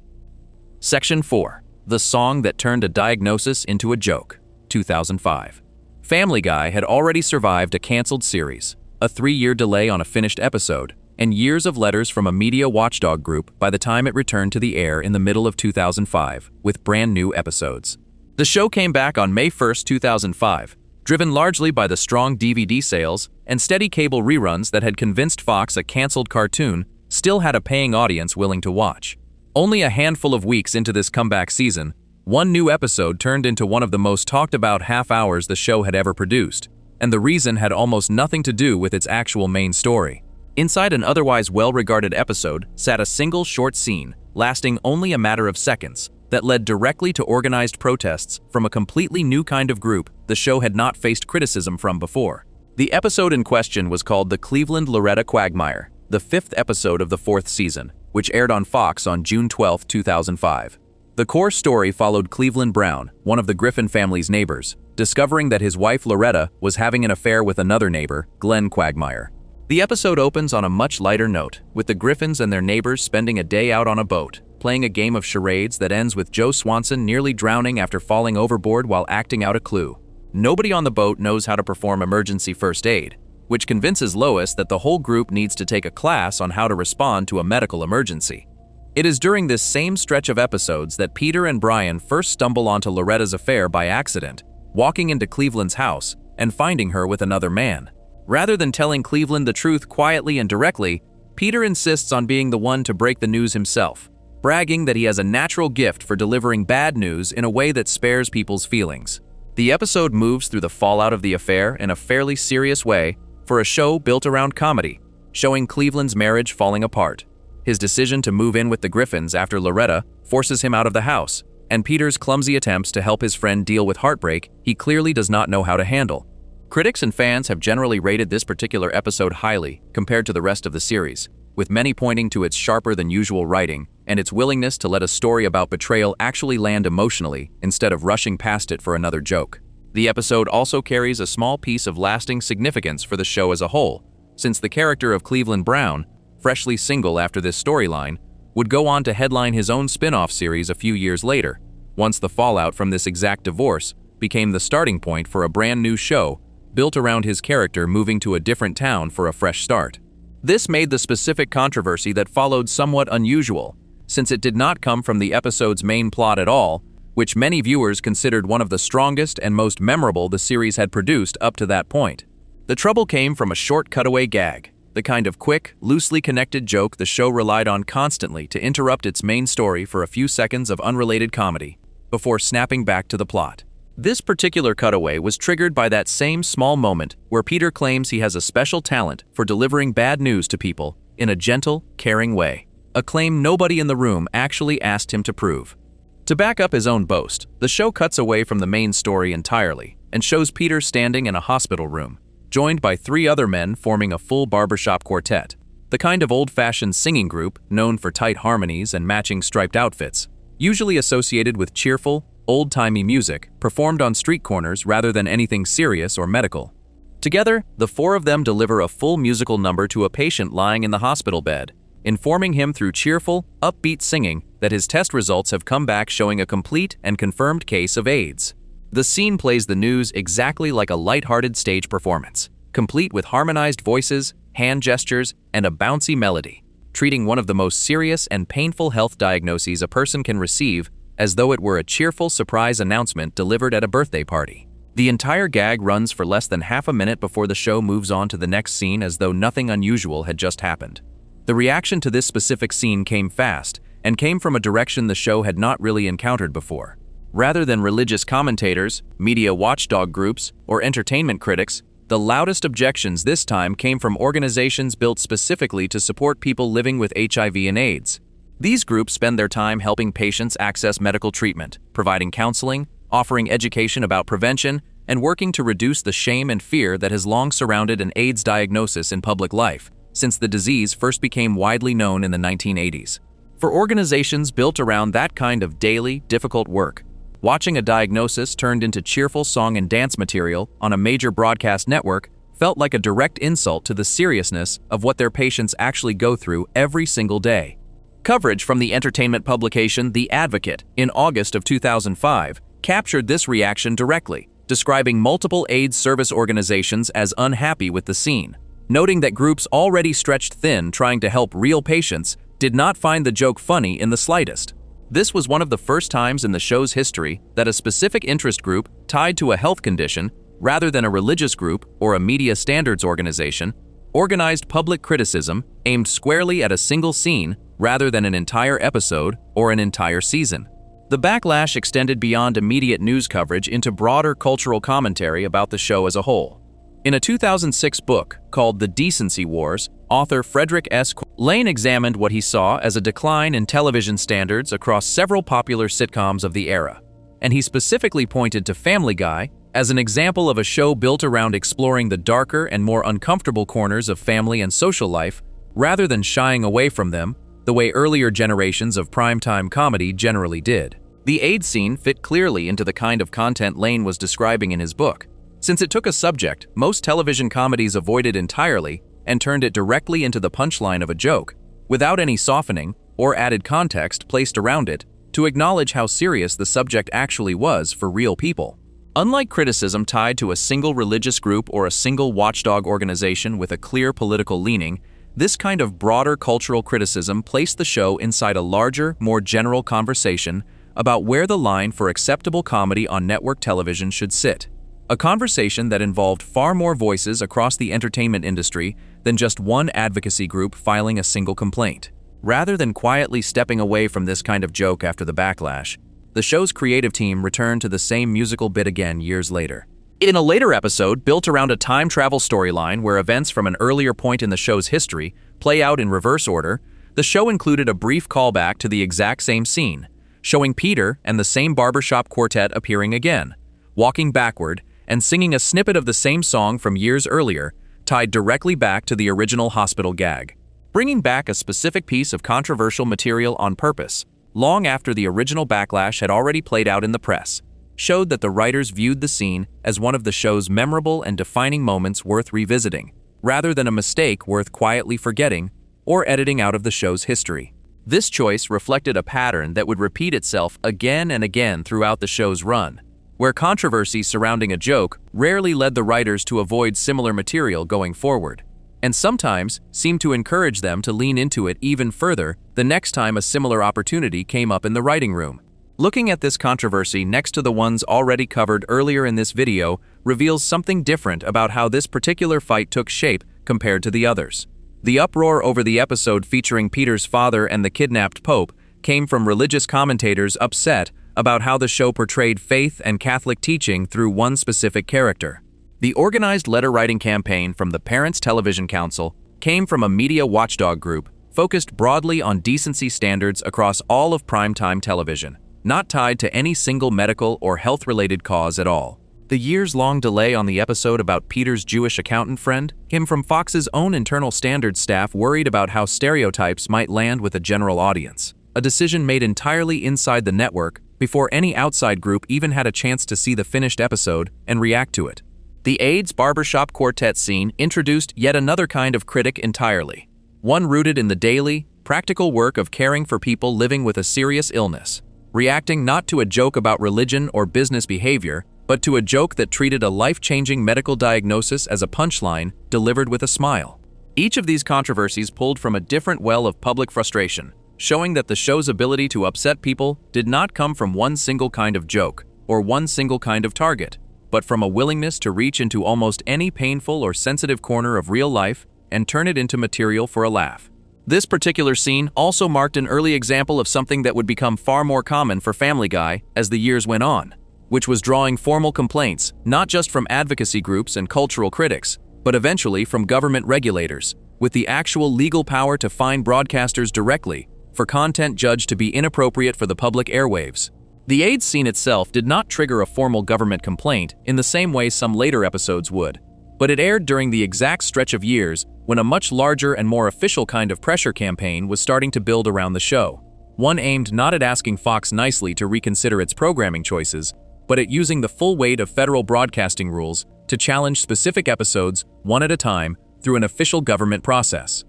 Section 4. The Song That Turned a Diagnosis into a Joke, 2005. Family Guy had already survived a canceled series, a 3-year delay on a finished episode, and years of letters from a media watchdog group by the time it returned to the air in the middle of 2005, with brand new episodes. The show came back on May 1, 2005, driven largely by the strong DVD sales and steady cable reruns that had convinced Fox a canceled cartoon still had a paying audience willing to watch. Only a handful of weeks into this comeback season, one new episode turned into one of the most talked about half hours the show had ever produced, and the reason had almost nothing to do with its actual main story. Inside an otherwise well-regarded episode sat a single short scene, lasting only a matter of seconds, that led directly to organized protests from a completely new kind of group the show had not faced criticism from before. The episode in question was called The Cleveland Loretta Quagmire, the 5th episode of the 4th season, which aired on Fox on June 12, 2005. The core story followed Cleveland Brown, one of the Griffin family's neighbors, discovering that his wife Loretta was having an affair with another neighbor, Glenn Quagmire. The episode opens on a much lighter note, with the Griffins and their neighbors spending a day out on a boat, playing a game of charades that ends with Joe Swanson nearly drowning after falling overboard while acting out a clue. Nobody on the boat knows how to perform emergency first aid, which convinces Lois that the whole group needs to take a class on how to respond to a medical emergency. It is during this same stretch of episodes that Peter and Brian first stumble onto Loretta's affair by accident, walking into Cleveland's house and finding her with another man. Rather than telling Cleveland the truth quietly and directly, Peter insists on being the one to break the news himself, bragging that he has a natural gift for delivering bad news in a way that spares people's feelings. The episode moves through the fallout of the affair in a fairly serious way for a show built around comedy, showing Cleveland's marriage falling apart, his decision to move in with the Griffins after Loretta forces him out of the house, and Peter's clumsy attempts to help his friend deal with heartbreak he clearly does not know how to handle. Critics and fans have generally rated this particular episode highly compared to the rest of the series, with many pointing to its sharper-than-usual writing and its willingness to let a story about betrayal actually land emotionally instead of rushing past it for another joke. The episode also carries a small piece of lasting significance for the show as a whole, since the character of Cleveland Brown, freshly single after this storyline, would go on to headline his own spin-off series a few years later, once the fallout from this exact divorce became the starting point for a brand new show built around his character moving to a different town for a fresh start. This made the specific controversy that followed somewhat unusual, since it did not come from the episode's main plot at all, which many viewers considered one of the strongest and most memorable the series had produced up to that point. The trouble came from a short cutaway gag, the kind of quick, loosely connected joke the show relied on constantly to interrupt its main story for a few seconds of unrelated comedy, before snapping back to the plot. This particular cutaway was triggered by that same small moment where Peter claims he has a special talent for delivering bad news to people in a gentle, caring way, a claim nobody in the room actually asked him to prove. To back up his own boast, the show cuts away from the main story entirely and shows Peter standing in a hospital room, joined by 3 other men forming a full barbershop quartet, the kind of old-fashioned singing group known for tight harmonies and matching striped outfits, usually associated with cheerful, old-timey music performed on street corners rather than anything serious or medical. Together, the 4 of them deliver a full musical number to a patient lying in the hospital bed, informing him through cheerful, upbeat singing that his test results have come back showing a complete and confirmed case of AIDS. The scene plays the news exactly like a light-hearted stage performance, complete with harmonized voices, hand gestures, and a bouncy melody, treating one of the most serious and painful health diagnoses a person can receive as though it were a cheerful surprise announcement delivered at a birthday party. The entire gag runs for less than half a minute before the show moves on to the next scene as though nothing unusual had just happened. The reaction to this specific scene came fast and came from a direction the show had not really encountered before. Rather than religious commentators, media watchdog groups, or entertainment critics, the loudest objections this time came from organizations built specifically to support people living with HIV and AIDS. These groups spend their time helping patients access medical treatment, providing counseling, offering education about prevention, and working to reduce the shame and fear that has long surrounded an AIDS diagnosis in public life, since the disease first became widely known in the 1980s. For organizations built around that kind of daily, difficult work, watching a diagnosis turned into cheerful song and dance material on a major broadcast network felt like a direct insult to the seriousness of what their patients actually go through every single day. Coverage from the entertainment publication The Advocate in August of 2005 captured this reaction directly, describing multiple AIDS service organizations as unhappy with the scene, noting that groups already stretched thin trying to help real patients did not find the joke funny in the slightest. This was one of the first times in the show's history that a specific interest group tied to a health condition, rather than a religious group or a media standards organization, organized public criticism aimed squarely at a single scene rather than an entire episode or an entire season. The backlash extended beyond immediate news coverage into broader cultural commentary about the show as a whole. In a 2006 book called The Decency Wars, author Frederick S. Lane examined what he saw as a decline in television standards across several popular sitcoms of the era, and he specifically pointed to Family Guy as an example of a show built around exploring the darker and more uncomfortable corners of family and social life, rather than shying away from them the way earlier generations of primetime comedy generally did. The AIDS scene fit clearly into the kind of content Lane was describing in his book, since it took a subject most television comedies avoided entirely and turned it directly into the punchline of a joke, without any softening or added context placed around it to acknowledge how serious the subject actually was for real people. Unlike criticism tied to a single religious group or a single watchdog organization with a clear political leaning, this kind of broader cultural criticism placed the show inside a larger, more general conversation about where the line for acceptable comedy on network television should sit. A conversation that involved far more voices across the entertainment industry than just one advocacy group filing a single complaint. Rather than quietly stepping away from this kind of joke after the backlash, the show's creative team returned to the same musical bit again years later. In a later episode built around a time travel storyline where events from an earlier point in the show's history play out in reverse order, the show included a brief callback to the exact same scene, showing Peter and the same barbershop quartet appearing again, walking backward and singing a snippet of the same song from years earlier, tied directly back to the original hospital gag. Bringing back a specific piece of controversial material on purpose, long after the original backlash had already played out in the press, showed that the writers viewed the scene as one of the show's memorable and defining moments worth revisiting, rather than a mistake worth quietly forgetting or editing out of the show's history. This choice reflected a pattern that would repeat itself again and again throughout the show's run, where controversy surrounding a joke rarely led the writers to avoid similar material going forward, and sometimes seemed to encourage them to lean into it even further the next time a similar opportunity came up in the writing room. Looking at this controversy next to the ones already covered earlier in this video reveals something different about how this particular fight took shape compared to the others. The uproar over the episode featuring Peter's father and the kidnapped Pope came from religious commentators upset about how the show portrayed faith and Catholic teaching through one specific character. The organized letter-writing campaign from the Parents Television Council came from a media watchdog group focused broadly on decency standards across all of primetime television, not tied to any single medical or health-related cause at all. The years-long delay on the episode about Peter's Jewish accountant friend came from Fox's own internal standards staff worried about how stereotypes might land with a general audience, a decision made entirely inside the network before any outside group even had a chance to see the finished episode and react to it. The AIDS barbershop quartet scene introduced yet another kind of critic entirely, one rooted in the daily, practical work of caring for people living with a serious illness, reacting not to a joke about religion or business behavior, but to a joke that treated a life-changing medical diagnosis as a punchline delivered with a smile. Each of these controversies pulled from a different well of public frustration, showing that the show's ability to upset people did not come from one single kind of joke or one single kind of target, but from a willingness to reach into almost any painful or sensitive corner of real life and turn it into material for a laugh. This particular scene also marked an early example of something that would become far more common for Family Guy as the years went on, which was drawing formal complaints not just from advocacy groups and cultural critics, but eventually from government regulators, with the actual legal power to fine broadcasters directly for content judged to be inappropriate for the public airwaves. The AIDS scene itself did not trigger a formal government complaint in the same way some later episodes would, but it aired during the exact stretch of years when a much larger and more official kind of pressure campaign was starting to build around the show, one aimed not at asking Fox nicely to reconsider its programming choices, but at using the full weight of federal broadcasting rules to challenge specific episodes one at a time through an official government process.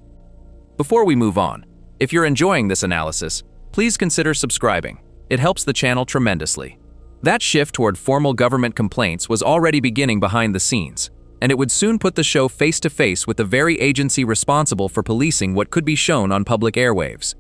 Before we move on, if you're enjoying this analysis, please consider subscribing. It helps the channel tremendously. That shift toward formal government complaints was already beginning behind the scenes, and it would soon put the show face to face with the very agency responsible for policing what could be shown on public airwaves.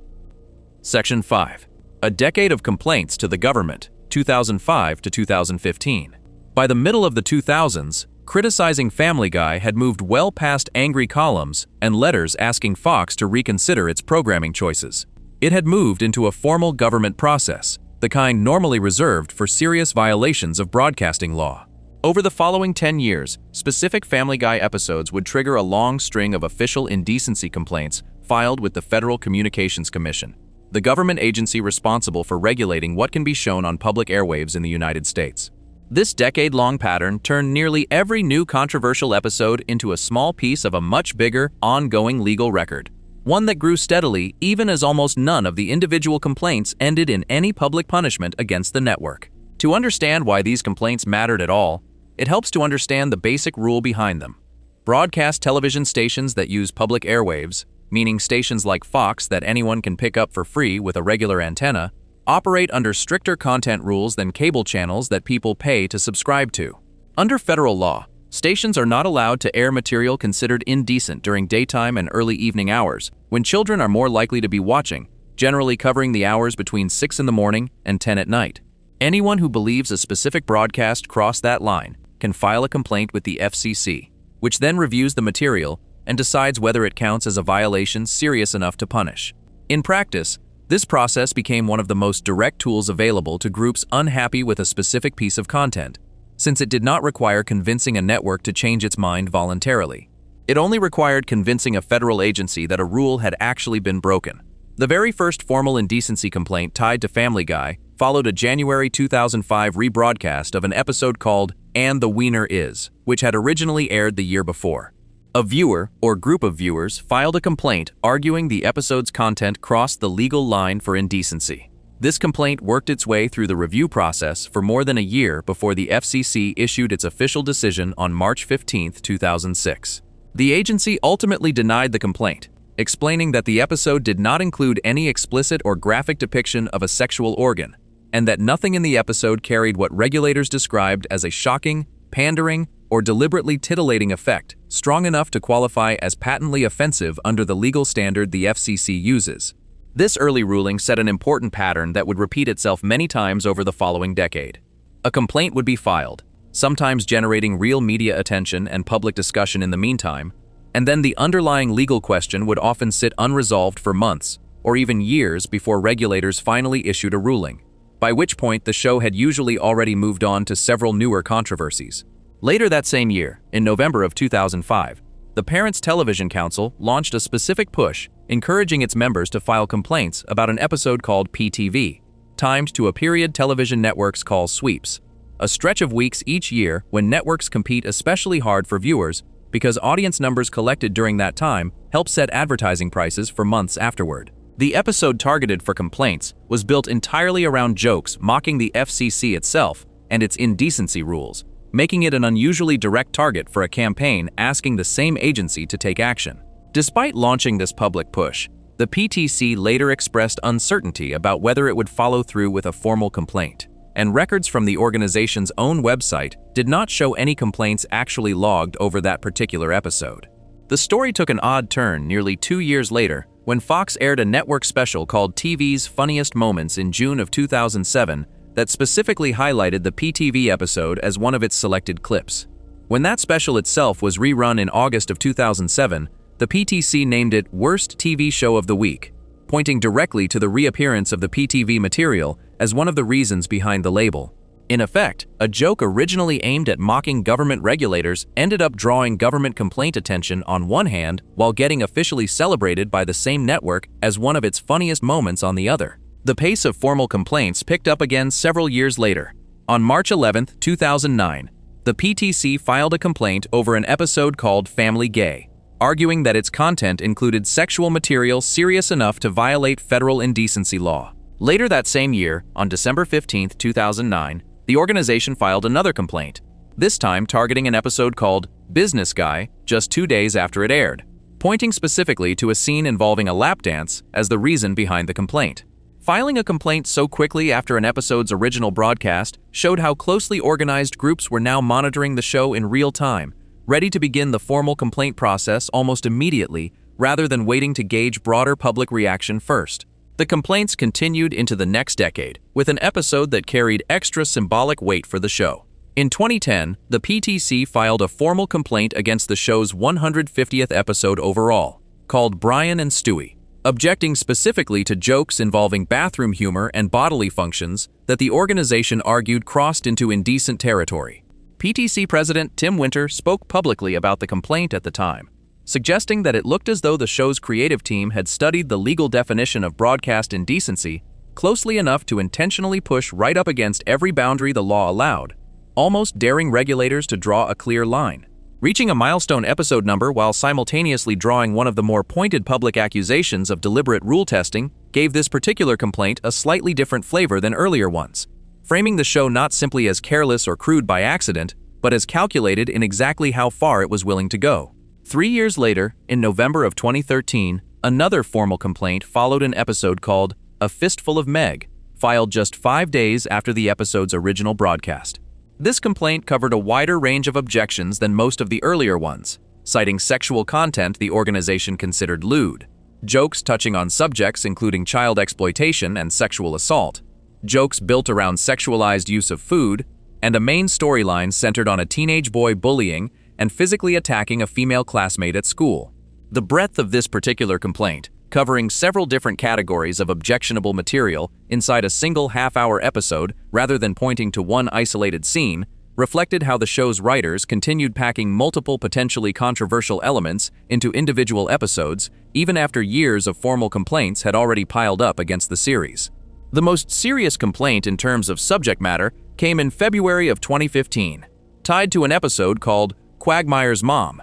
Section 5. A decade of complaints to the government, 2005 to 2015. By the middle of the 2000s, criticizing Family Guy had moved well past angry columns and letters asking Fox to reconsider its programming choices. It had moved into a formal government process, the kind normally reserved for serious violations of broadcasting law. Over the following 10 years, specific Family Guy episodes would trigger a long string of official indecency complaints filed with the Federal Communications Commission, the government agency responsible for regulating what can be shown on public airwaves in the United States. This decade-long pattern turned nearly every new controversial episode into a small piece of a much bigger, ongoing legal record. one that grew steadily even as almost none of the individual complaints ended in any public punishment against the network. To understand why these complaints mattered at all, it helps to understand the basic rule behind them. Broadcast television stations that use public airwaves, meaning stations like Fox that anyone can pick up for free with a regular antenna, operate under stricter content rules than cable channels that people pay to subscribe to. Under federal law, stations are not allowed to air material considered indecent during daytime and early evening hours, when children are more likely to be watching, generally covering the hours between 6 in the morning and 10 at night. Anyone who believes a specific broadcast crossed that line can file a complaint with the FCC, which then reviews the material and decides whether it counts as a violation serious enough to punish. In practice, this process became one of the most direct tools available to groups unhappy with a specific piece of content, since it did not require convincing a network to change its mind voluntarily. It only required convincing a federal agency that a rule had actually been broken. The very first formal indecency complaint tied to Family Guy followed a January 2005 rebroadcast of an episode called "And the Wiener Is," which had originally aired the year before. A viewer, or group of viewers, filed a complaint arguing the episode's content crossed the legal line for indecency. This complaint worked its way through the review process for more than a year before the FCC issued its official decision on March 15, 2006. The agency ultimately denied the complaint, explaining that the episode did not include any explicit or graphic depiction of a sexual organ, and that nothing in the episode carried what regulators described as a shocking, pandering, or deliberately titillating effect, strong enough to qualify as patently offensive under the legal standard the FCC uses. This early ruling set an important pattern that would repeat itself many times over the following decade. A complaint would be filed, sometimes generating real media attention and public discussion in the meantime, and then the underlying legal question would often sit unresolved for months, or even years before regulators finally issued a ruling, by which point the show had usually already moved on to several newer controversies. Later that same year, in November of 2005, the Parents Television Council launched a specific push encouraging its members to file complaints about an episode called PTV, timed to a period television networks call sweeps, a stretch of weeks each year when networks compete especially hard for viewers because audience numbers collected during that time help set advertising prices for months afterward. The episode targeted for complaints was built entirely around jokes mocking the FCC itself and its indecency rules, making it an unusually direct target for a campaign asking the same agency to take action. Despite launching this public push, the PTC later expressed uncertainty about whether it would follow through with a formal complaint, and records from the organization's own website did not show any complaints actually logged over that particular episode. The story took an odd turn nearly 2 years later when Fox aired a network special called TV's Funniest Moments in June of 2007 that specifically highlighted the PTV episode as one of its selected clips. When that special itself was rerun in August of 2007, the PTC named it Worst TV Show of the Week, pointing directly to the reappearance of the PTV material as one of the reasons behind the label. In effect, a joke originally aimed at mocking government regulators ended up drawing government complaint attention on one hand while getting officially celebrated by the same network as one of its funniest moments on the other. The pace of formal complaints picked up again several years later. On March 11, 2009, the PTC filed a complaint over an episode called Family Gay, arguing that its content included sexual material serious enough to violate federal indecency law. Later that same year, on December 15, 2009, the organization filed another complaint, this time targeting an episode called Business Guy just 2 days after it aired, pointing specifically to a scene involving a lap dance as the reason behind the complaint. Filing a complaint so quickly after an episode's original broadcast showed how closely organized groups were now monitoring the show in real time, ready to begin the formal complaint process almost immediately rather than waiting to gauge broader public reaction first. The complaints continued into the next decade, with an episode that carried extra symbolic weight for the show. In 2010, the PTC filed a formal complaint against the show's 150th episode overall, called Brian and Stewie, objecting specifically to jokes involving bathroom humor and bodily functions that the organization argued crossed into indecent territory. PTC President Tim Winter spoke publicly about the complaint at the time, suggesting that it looked as though the show's creative team had studied the legal definition of broadcast indecency closely enough to intentionally push right up against every boundary the law allowed, almost daring regulators to draw a clear line. Reaching a milestone episode number while simultaneously drawing one of the more pointed public accusations of deliberate rule testing gave this particular complaint a slightly different flavor than earlier ones, framing the show not simply as careless or crude by accident, but as calculated in exactly how far it was willing to go. 3 years later, in November of 2013, another formal complaint followed an episode called A Fistful of Meg, filed just 5 days after the episode's original broadcast. This complaint covered a wider range of objections than most of the earlier ones, citing sexual content the organization considered lewd, jokes touching on subjects including child exploitation and sexual assault, jokes built around sexualized use of food, and a main storyline centered on a teenage boy bullying and physically attacking a female classmate at school. The breadth of this particular complaint, covering several different categories of objectionable material inside a single half-hour episode rather than pointing to one isolated scene, reflected how the show's writers continued packing multiple potentially controversial elements into individual episodes even after years of formal complaints had already piled up against the series. The most serious complaint in terms of subject matter came in February of 2015, tied to an episode called Quagmire's Mom.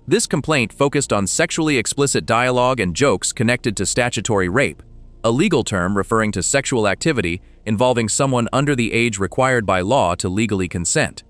This complaint focused on sexually explicit dialogue and jokes connected to statutory rape, a legal term referring to sexual activity involving someone under the age required by law to legally consent.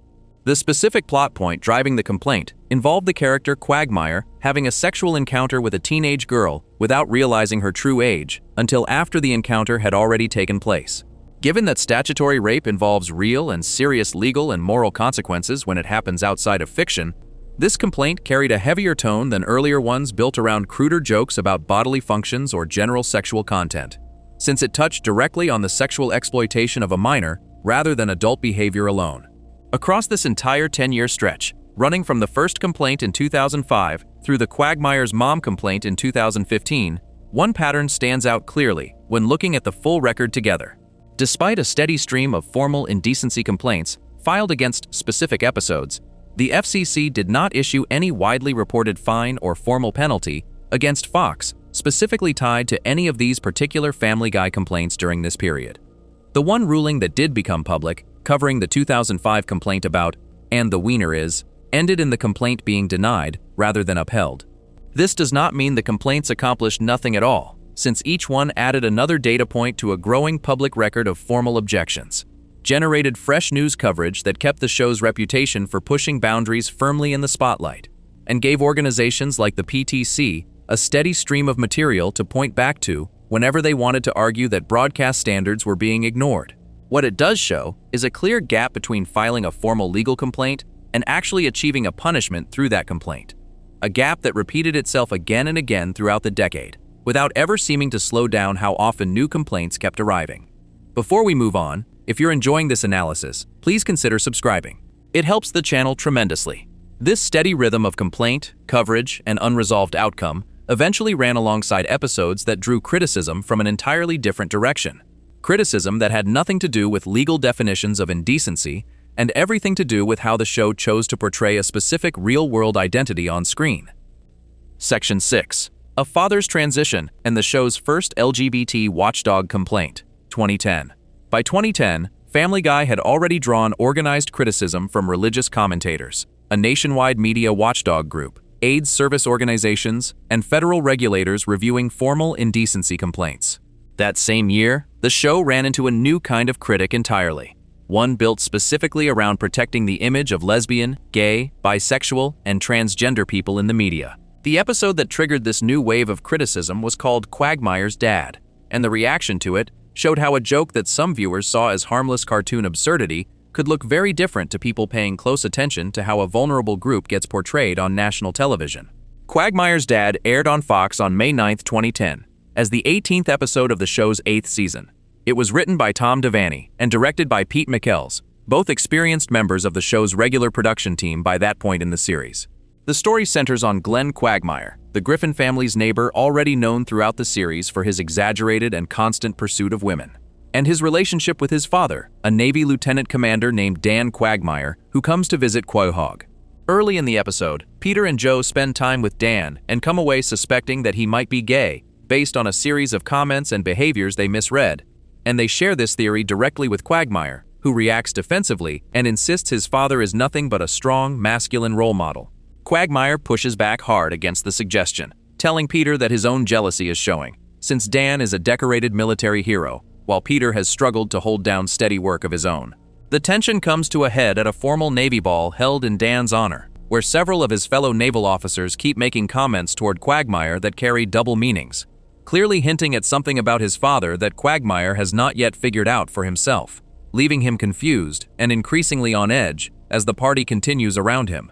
The specific plot point driving the complaint involved the character Quagmire having a sexual encounter with a teenage girl without realizing her true age until after the encounter had already taken place. Given that statutory rape involves real and serious legal and moral consequences when it happens outside of fiction, this complaint carried a heavier tone than earlier ones built around cruder jokes about bodily functions or general sexual content, since it touched directly on the sexual exploitation of a minor rather than adult behavior alone. Across this entire 10-year stretch, running from the first complaint in 2005 through the Quagmire's Mom complaint in 2015, one pattern stands out clearly when looking at the full record together. Despite a steady stream of formal indecency complaints filed against specific episodes, the FCC did not issue any widely reported fine or formal penalty against Fox specifically tied to any of these particular Family Guy complaints during this period. The one ruling that did become public, covering the 2005 complaint about "and the wiener is," ended in the complaint being denied rather than upheld. This does not mean the complaints accomplished nothing at all, since each one added another data point to a growing public record of formal objections, generated fresh news coverage that kept the show's reputation for pushing boundaries firmly in the spotlight, and gave organizations like the PTC a steady stream of material to point back to whenever they wanted to argue that broadcast standards were being ignored. What it does show is a clear gap between filing a formal legal complaint and actually achieving a punishment through that complaint, a gap that repeated itself again and again throughout the decade, without ever seeming to slow down how often new complaints kept arriving. Before we move on, if you're enjoying this analysis, please consider subscribing. It helps the channel tremendously. This steady rhythm of complaint, coverage, and unresolved outcome eventually ran alongside episodes that drew criticism from an entirely different direction. Criticism that had nothing to do with legal definitions of indecency and everything to do with how the show chose to portray a specific real-world identity on screen. Section 6. A Father's Transition and the show's first LGBT watchdog complaint, 2010. By 2010, Family Guy had already drawn organized criticism from religious commentators, a nationwide media watchdog group, AIDS service organizations, and federal regulators reviewing formal indecency complaints. That same year, the show ran into a new kind of critic entirely, one built specifically around protecting the image of lesbian, gay, bisexual, and transgender people in the media. The episode that triggered this new wave of criticism was called Quagmire's Dad, and the reaction to it showed how a joke that some viewers saw as harmless cartoon absurdity could look very different to people paying close attention to how a vulnerable group gets portrayed on national television. Quagmire's Dad aired on Fox on May 9, 2010, as the 18th episode of the show's 8th season. It was written by Tom Devaney and directed by Pete Michels, both experienced members of the show's regular production team by that point in the series. The story centers on Glenn Quagmire, the Griffin family's neighbor already known throughout the series for his exaggerated and constant pursuit of women, and his relationship with his father, a Navy lieutenant commander named Dan Quagmire, who comes to visit Quahog. Early in the episode, Peter and Joe spend time with Dan and come away suspecting that he might be gay, based on a series of comments and behaviors they misread, and they share this theory directly with Quagmire, who reacts defensively and insists his father is nothing but a strong, masculine role model. Quagmire pushes back hard against the suggestion, telling Peter that his own jealousy is showing, since Dan is a decorated military hero, while Peter has struggled to hold down steady work of his own. The tension comes to a head at a formal Navy ball held in Dan's honor, where several of his fellow naval officers keep making comments toward Quagmire that carry double meanings, clearly hinting at something about his father that Quagmire has not yet figured out for himself, leaving him confused and increasingly on edge as the party continues around him.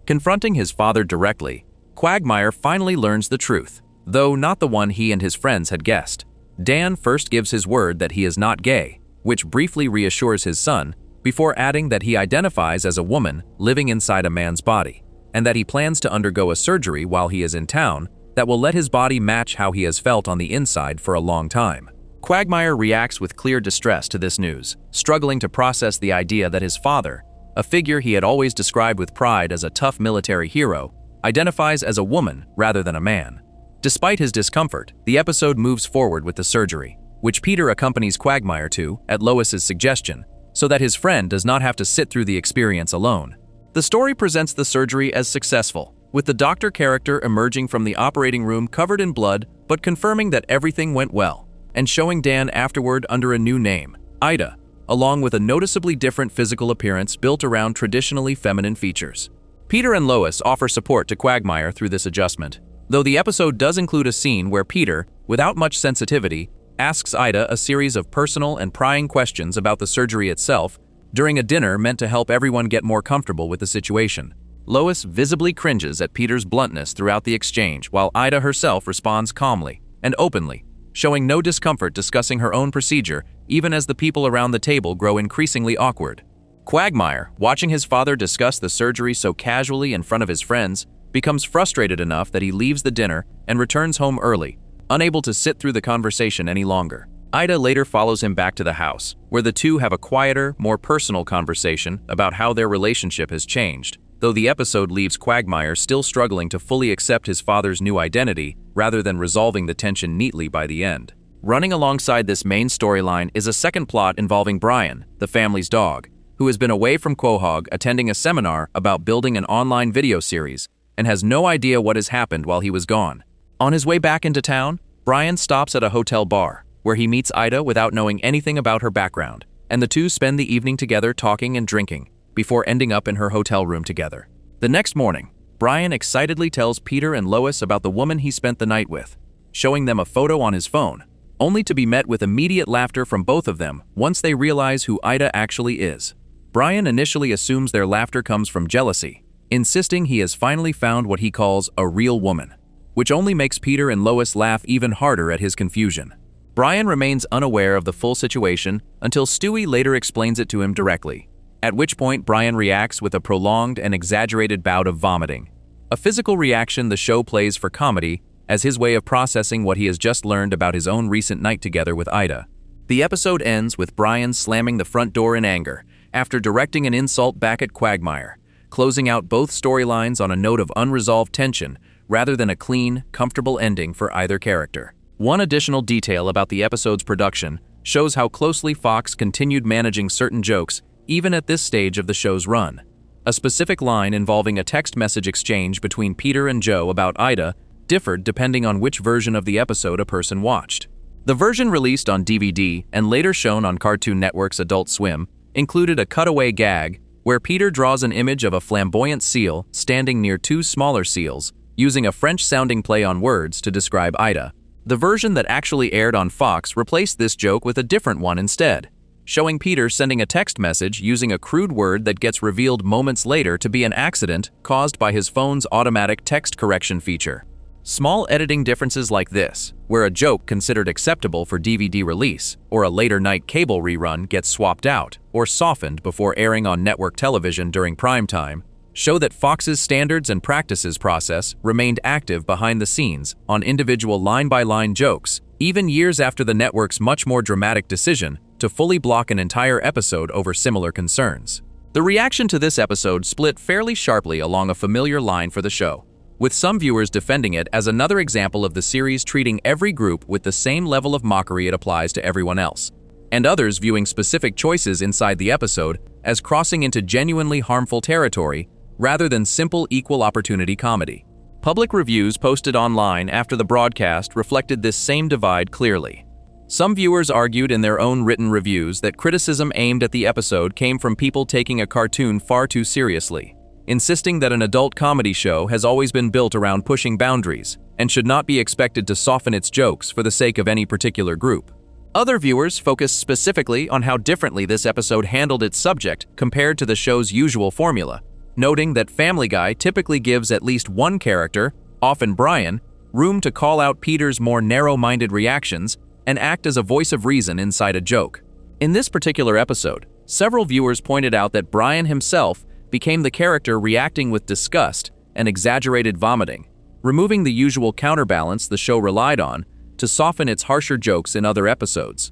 Confronting his father directly, Quagmire finally learns the truth, though not the one he and his friends had guessed. Dan first gives his word that he is not gay, which briefly reassures his son, before adding that he identifies as a woman living inside a man's body, and that he plans to undergo a surgery while he is in town that will let his body match how he has felt on the inside for a long time. Quagmire reacts with clear distress to this news, struggling to process the idea that his father, a figure he had always described with pride as a tough military hero, identifies as a woman rather than a man. Despite his discomfort, the episode moves forward with the surgery, which Peter accompanies Quagmire to at Lois's suggestion, so that his friend does not have to sit through the experience alone. The story presents the surgery as successful, with the doctor character emerging from the operating room covered in blood but confirming that everything went well, and showing Dan afterward under a new name, Ida, along with a noticeably different physical appearance built around traditionally feminine features. Peter and Lois offer support to Quagmire through this adjustment, though the episode does include a scene where Peter, without much sensitivity, asks Ida a series of personal and prying questions about the surgery itself during a dinner meant to help everyone get more comfortable with the situation. Lois visibly cringes at Peter's bluntness throughout the exchange, while Ida herself responds calmly and openly, showing no discomfort discussing her own procedure even as the people around the table grow increasingly awkward. Quagmire, watching his father discuss the surgery so casually in front of his friends, becomes frustrated enough that he leaves the dinner and returns home early, unable to sit through the conversation any longer. Ida later follows him back to the house, where the two have a quieter, more personal conversation about how their relationship has changed, though the episode leaves Quagmire still struggling to fully accept his father's new identity rather than resolving the tension neatly by the end. Running alongside this main storyline is a second plot involving Brian, the family's dog, who has been away from Quahog attending a seminar about building an online video series and has no idea what has happened while he was gone. On his way back into town, Brian stops at a hotel bar, where he meets Ida without knowing anything about her background, and the two spend the evening together talking and drinking, before ending up in her hotel room together. The next morning, Brian excitedly tells Peter and Lois about the woman he spent the night with, showing them a photo on his phone, only to be met with immediate laughter from both of them once they realize who Ida actually is. Brian initially assumes their laughter comes from jealousy, insisting he has finally found what he calls a real woman, which only makes Peter and Lois laugh even harder at his confusion. Brian remains unaware of the full situation until Stewie later explains it to him directly, at which point Brian reacts with a prolonged and exaggerated bout of vomiting, a physical reaction the show plays for comedy as his way of processing what he has just learned about his own recent night together with Ida. The episode ends with Brian slamming the front door in anger after directing an insult back at Quagmire, closing out both storylines on a note of unresolved tension rather than a clean, comfortable ending for either character. One additional detail about the episode's production shows how closely Fox continued managing certain jokes even at this stage of the show's run. A specific line involving a text message exchange between Peter and Joe about Ida differed depending on which version of the episode a person watched. The version released on DVD and later shown on Cartoon Network's Adult Swim included a cutaway gag where Peter draws an image of a flamboyant seal standing near two smaller seals, using a French-sounding play on words to describe Ida. The version that actually aired on Fox replaced this joke with a different one instead, showing Peter sending a text message using a crude word that gets revealed moments later to be an accident caused by his phone's automatic text correction feature. Small editing differences like this, where a joke considered acceptable for DVD release or a later night cable rerun gets swapped out or softened before airing on network television during prime time, show that Fox's standards and practices process remained active behind the scenes on individual line-by-line jokes, even years after the network's much more dramatic decision to fully block an entire episode over similar concerns. The reaction to this episode split fairly sharply along a familiar line for the show, with some viewers defending it as another example of the series treating every group with the same level of mockery it applies to everyone else, and others viewing specific choices inside the episode as crossing into genuinely harmful territory rather than simple equal opportunity comedy. Public reviews posted online after the broadcast reflected this same divide clearly. Some viewers argued in their own written reviews that criticism aimed at the episode came from people taking a cartoon far too seriously, insisting that an adult comedy show has always been built around pushing boundaries and should not be expected to soften its jokes for the sake of any particular group. Other viewers focused specifically on how differently this episode handled its subject compared to the show's usual formula, noting that Family Guy typically gives at least one character, often Brian, room to call out Peter's more narrow-minded reactions and act as a voice of reason inside a joke. In this particular episode, several viewers pointed out that Brian himself became the character reacting with disgust and exaggerated vomiting, removing the usual counterbalance the show relied on to soften its harsher jokes in other episodes.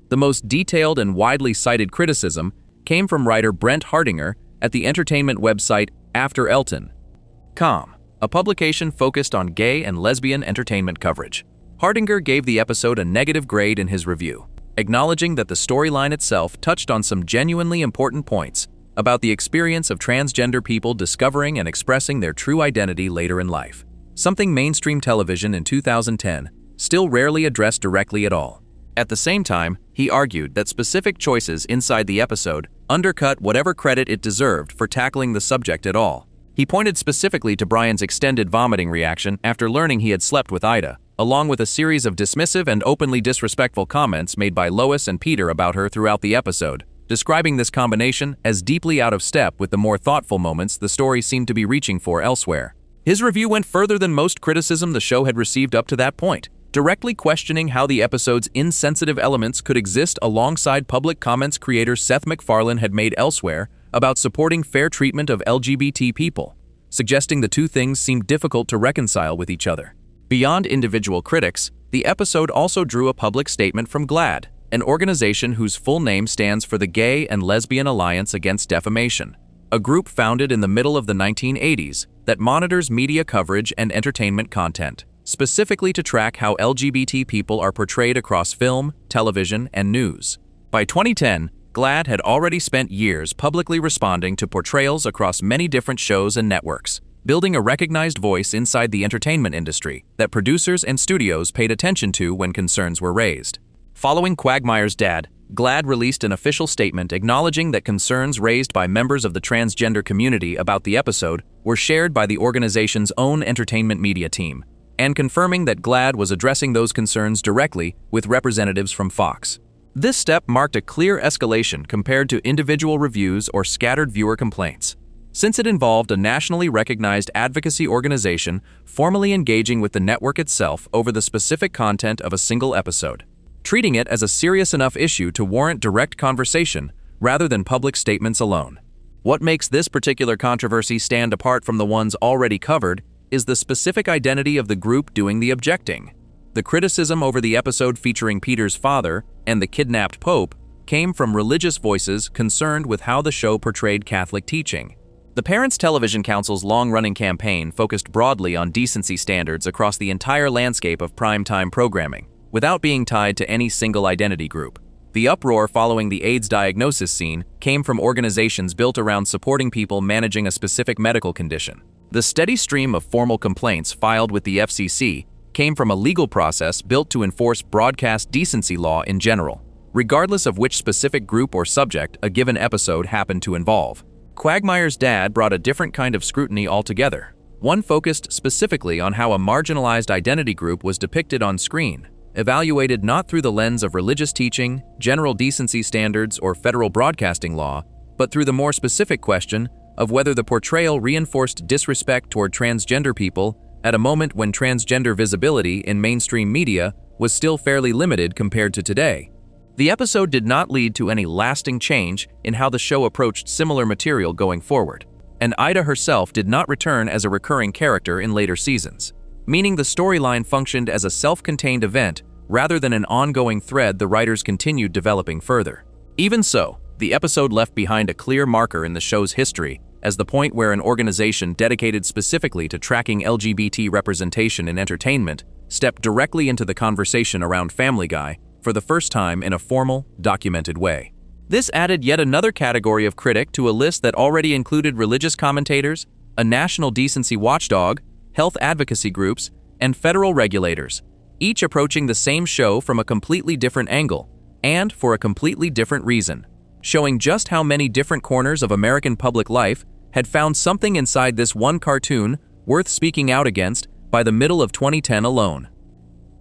The most detailed and widely cited criticism came from writer Brent Hardinger at the entertainment website AfterElton.com, a publication focused on gay and lesbian entertainment coverage. Hardinger gave the episode a negative grade in his review, acknowledging that the storyline itself touched on some genuinely important points about the experience of transgender people discovering and expressing their true identity later in life, something mainstream television in 2010 still rarely addressed directly at all. At the same time, he argued that specific choices inside the episode undercut whatever credit it deserved for tackling the subject at all. He pointed specifically to Brian's extended vomiting reaction after learning he had slept with Ida, along with a series of dismissive and openly disrespectful comments made by Lois and Peter about her throughout the episode, describing this combination as deeply out of step with the more thoughtful moments the story seemed to be reaching for elsewhere. His review went further than most criticism the show had received up to that point, directly questioning how the episode's insensitive elements could exist alongside public comments creator Seth MacFarlane had made elsewhere about supporting fair treatment of LGBT people, suggesting the two things seemed difficult to reconcile with each other. Beyond individual critics, the episode also drew a public statement from GLAAD, an organization whose full name stands for the Gay and Lesbian Alliance Against Defamation, a group founded in the middle of the 1980s that monitors media coverage and entertainment content, specifically to track how LGBT people are portrayed across film, television, and news. By 2010, GLAAD had already spent years publicly responding to portrayals across many different shows and networks, building a recognized voice inside the entertainment industry that producers and studios paid attention to when concerns were raised. Following Quagmire's dad, GLAAD released an official statement acknowledging that concerns raised by members of the transgender community about the episode were shared by the organization's own entertainment media team, and confirming that GLAAD was addressing those concerns directly with representatives from Fox. This step marked a clear escalation compared to individual reviews or scattered viewer complaints, since it involved a nationally recognized advocacy organization formally engaging with the network itself over the specific content of a single episode, treating it as a serious enough issue to warrant direct conversation rather than public statements alone. What makes this particular controversy stand apart from the ones already covered is the specific identity of the group doing the objecting. The criticism over the episode featuring Peter's father and the kidnapped Pope came from religious voices concerned with how the show portrayed Catholic teaching. The Parents Television Council's long-running campaign focused broadly on decency standards across the entire landscape of primetime programming, without being tied to any single identity group. The uproar following the AIDS diagnosis scene came from organizations built around supporting people managing a specific medical condition. The steady stream of formal complaints filed with the FCC came from a legal process built to enforce broadcast decency law in general, regardless of which specific group or subject a given episode happened to involve. Quagmire's dad brought a different kind of scrutiny altogether, one focused specifically on how a marginalized identity group was depicted on screen, evaluated not through the lens of religious teaching, general decency standards, or federal broadcasting law, but through the more specific question of whether the portrayal reinforced disrespect toward transgender people at a moment when transgender visibility in mainstream media was still fairly limited compared to today. The episode did not lead to any lasting change in how the show approached similar material going forward, and Ida herself did not return as a recurring character in later seasons, meaning the storyline functioned as a self-contained event rather than an ongoing thread the writers continued developing further. Even so, the episode left behind a clear marker in the show's history as the point where an organization dedicated specifically to tracking LGBT representation in entertainment stepped directly into the conversation around Family Guy for the first time in a formal, documented way. This added yet another category of critic to a list that already included religious commentators, a national decency watchdog, health advocacy groups, and federal regulators, each approaching the same show from a completely different angle, and for a completely different reason, showing just how many different corners of American public life had found something inside this one cartoon worth speaking out against by the middle of 2010 alone.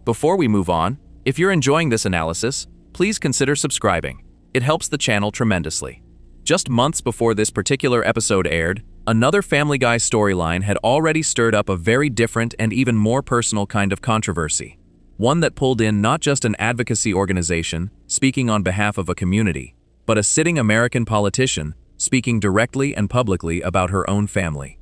Before we move on, if you're enjoying this analysis, please consider subscribing. It helps the channel tremendously. Just months before this particular episode aired, another Family Guy storyline had already stirred up a very different and even more personal kind of controversy. One that pulled in not just an advocacy organization speaking on behalf of a community, but a sitting American politician speaking directly and publicly about her own family.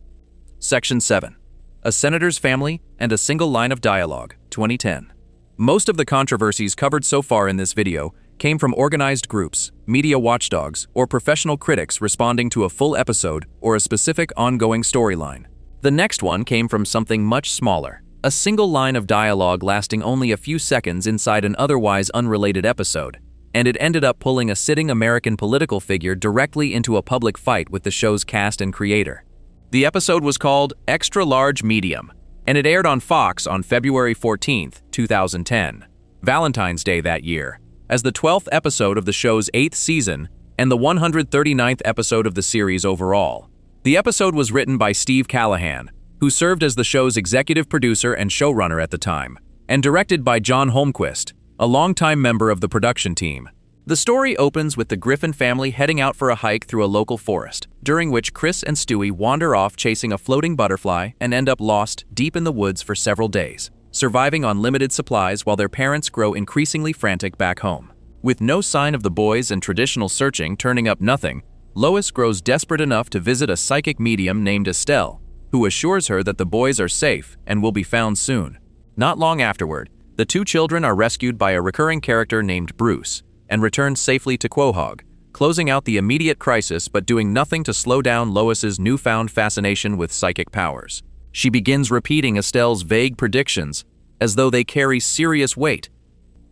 Section 7. A Senator's Family and a Single Line of Dialogue, 2010. Most of the controversies covered so far in this video came from organized groups, media watchdogs, or professional critics responding to a full episode or a specific ongoing storyline. The next one came from something much smaller, a single line of dialogue lasting only a few seconds inside an otherwise unrelated episode, and it ended up pulling a sitting American political figure directly into a public fight with the show's cast and creator. The episode was called Extra Large Medium, and it aired on Fox on February 14, 2010, Valentine's Day that year, as the 12th episode of the show's 8th season and the 139th episode of the series overall. The episode was written by Steve Callahan, who served as the show's executive producer and showrunner at the time, and directed by John Holmquist, a longtime member of the production team. The story opens with the Griffin family heading out for a hike through a local forest, during which Chris and Stewie wander off chasing a floating butterfly and end up lost deep in the woods for several days, surviving on limited supplies while their parents grow increasingly frantic back home. With no sign of the boys and traditional searching turning up nothing, Lois grows desperate enough to visit a psychic medium named Estelle, who assures her that the boys are safe and will be found soon. Not long afterward, the two children are rescued by a recurring character named Bruce and returned safely to Quahog, closing out the immediate crisis but doing nothing to slow down Lois's newfound fascination with psychic powers. She begins repeating Estelle's vague predictions as though they carry serious weight,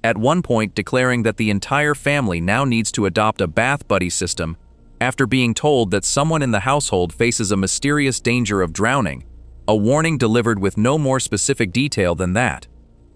at one point declaring that the entire family now needs to adopt a bath buddy system after being told that someone in the household faces a mysterious danger of drowning, a warning delivered with no more specific detail than that.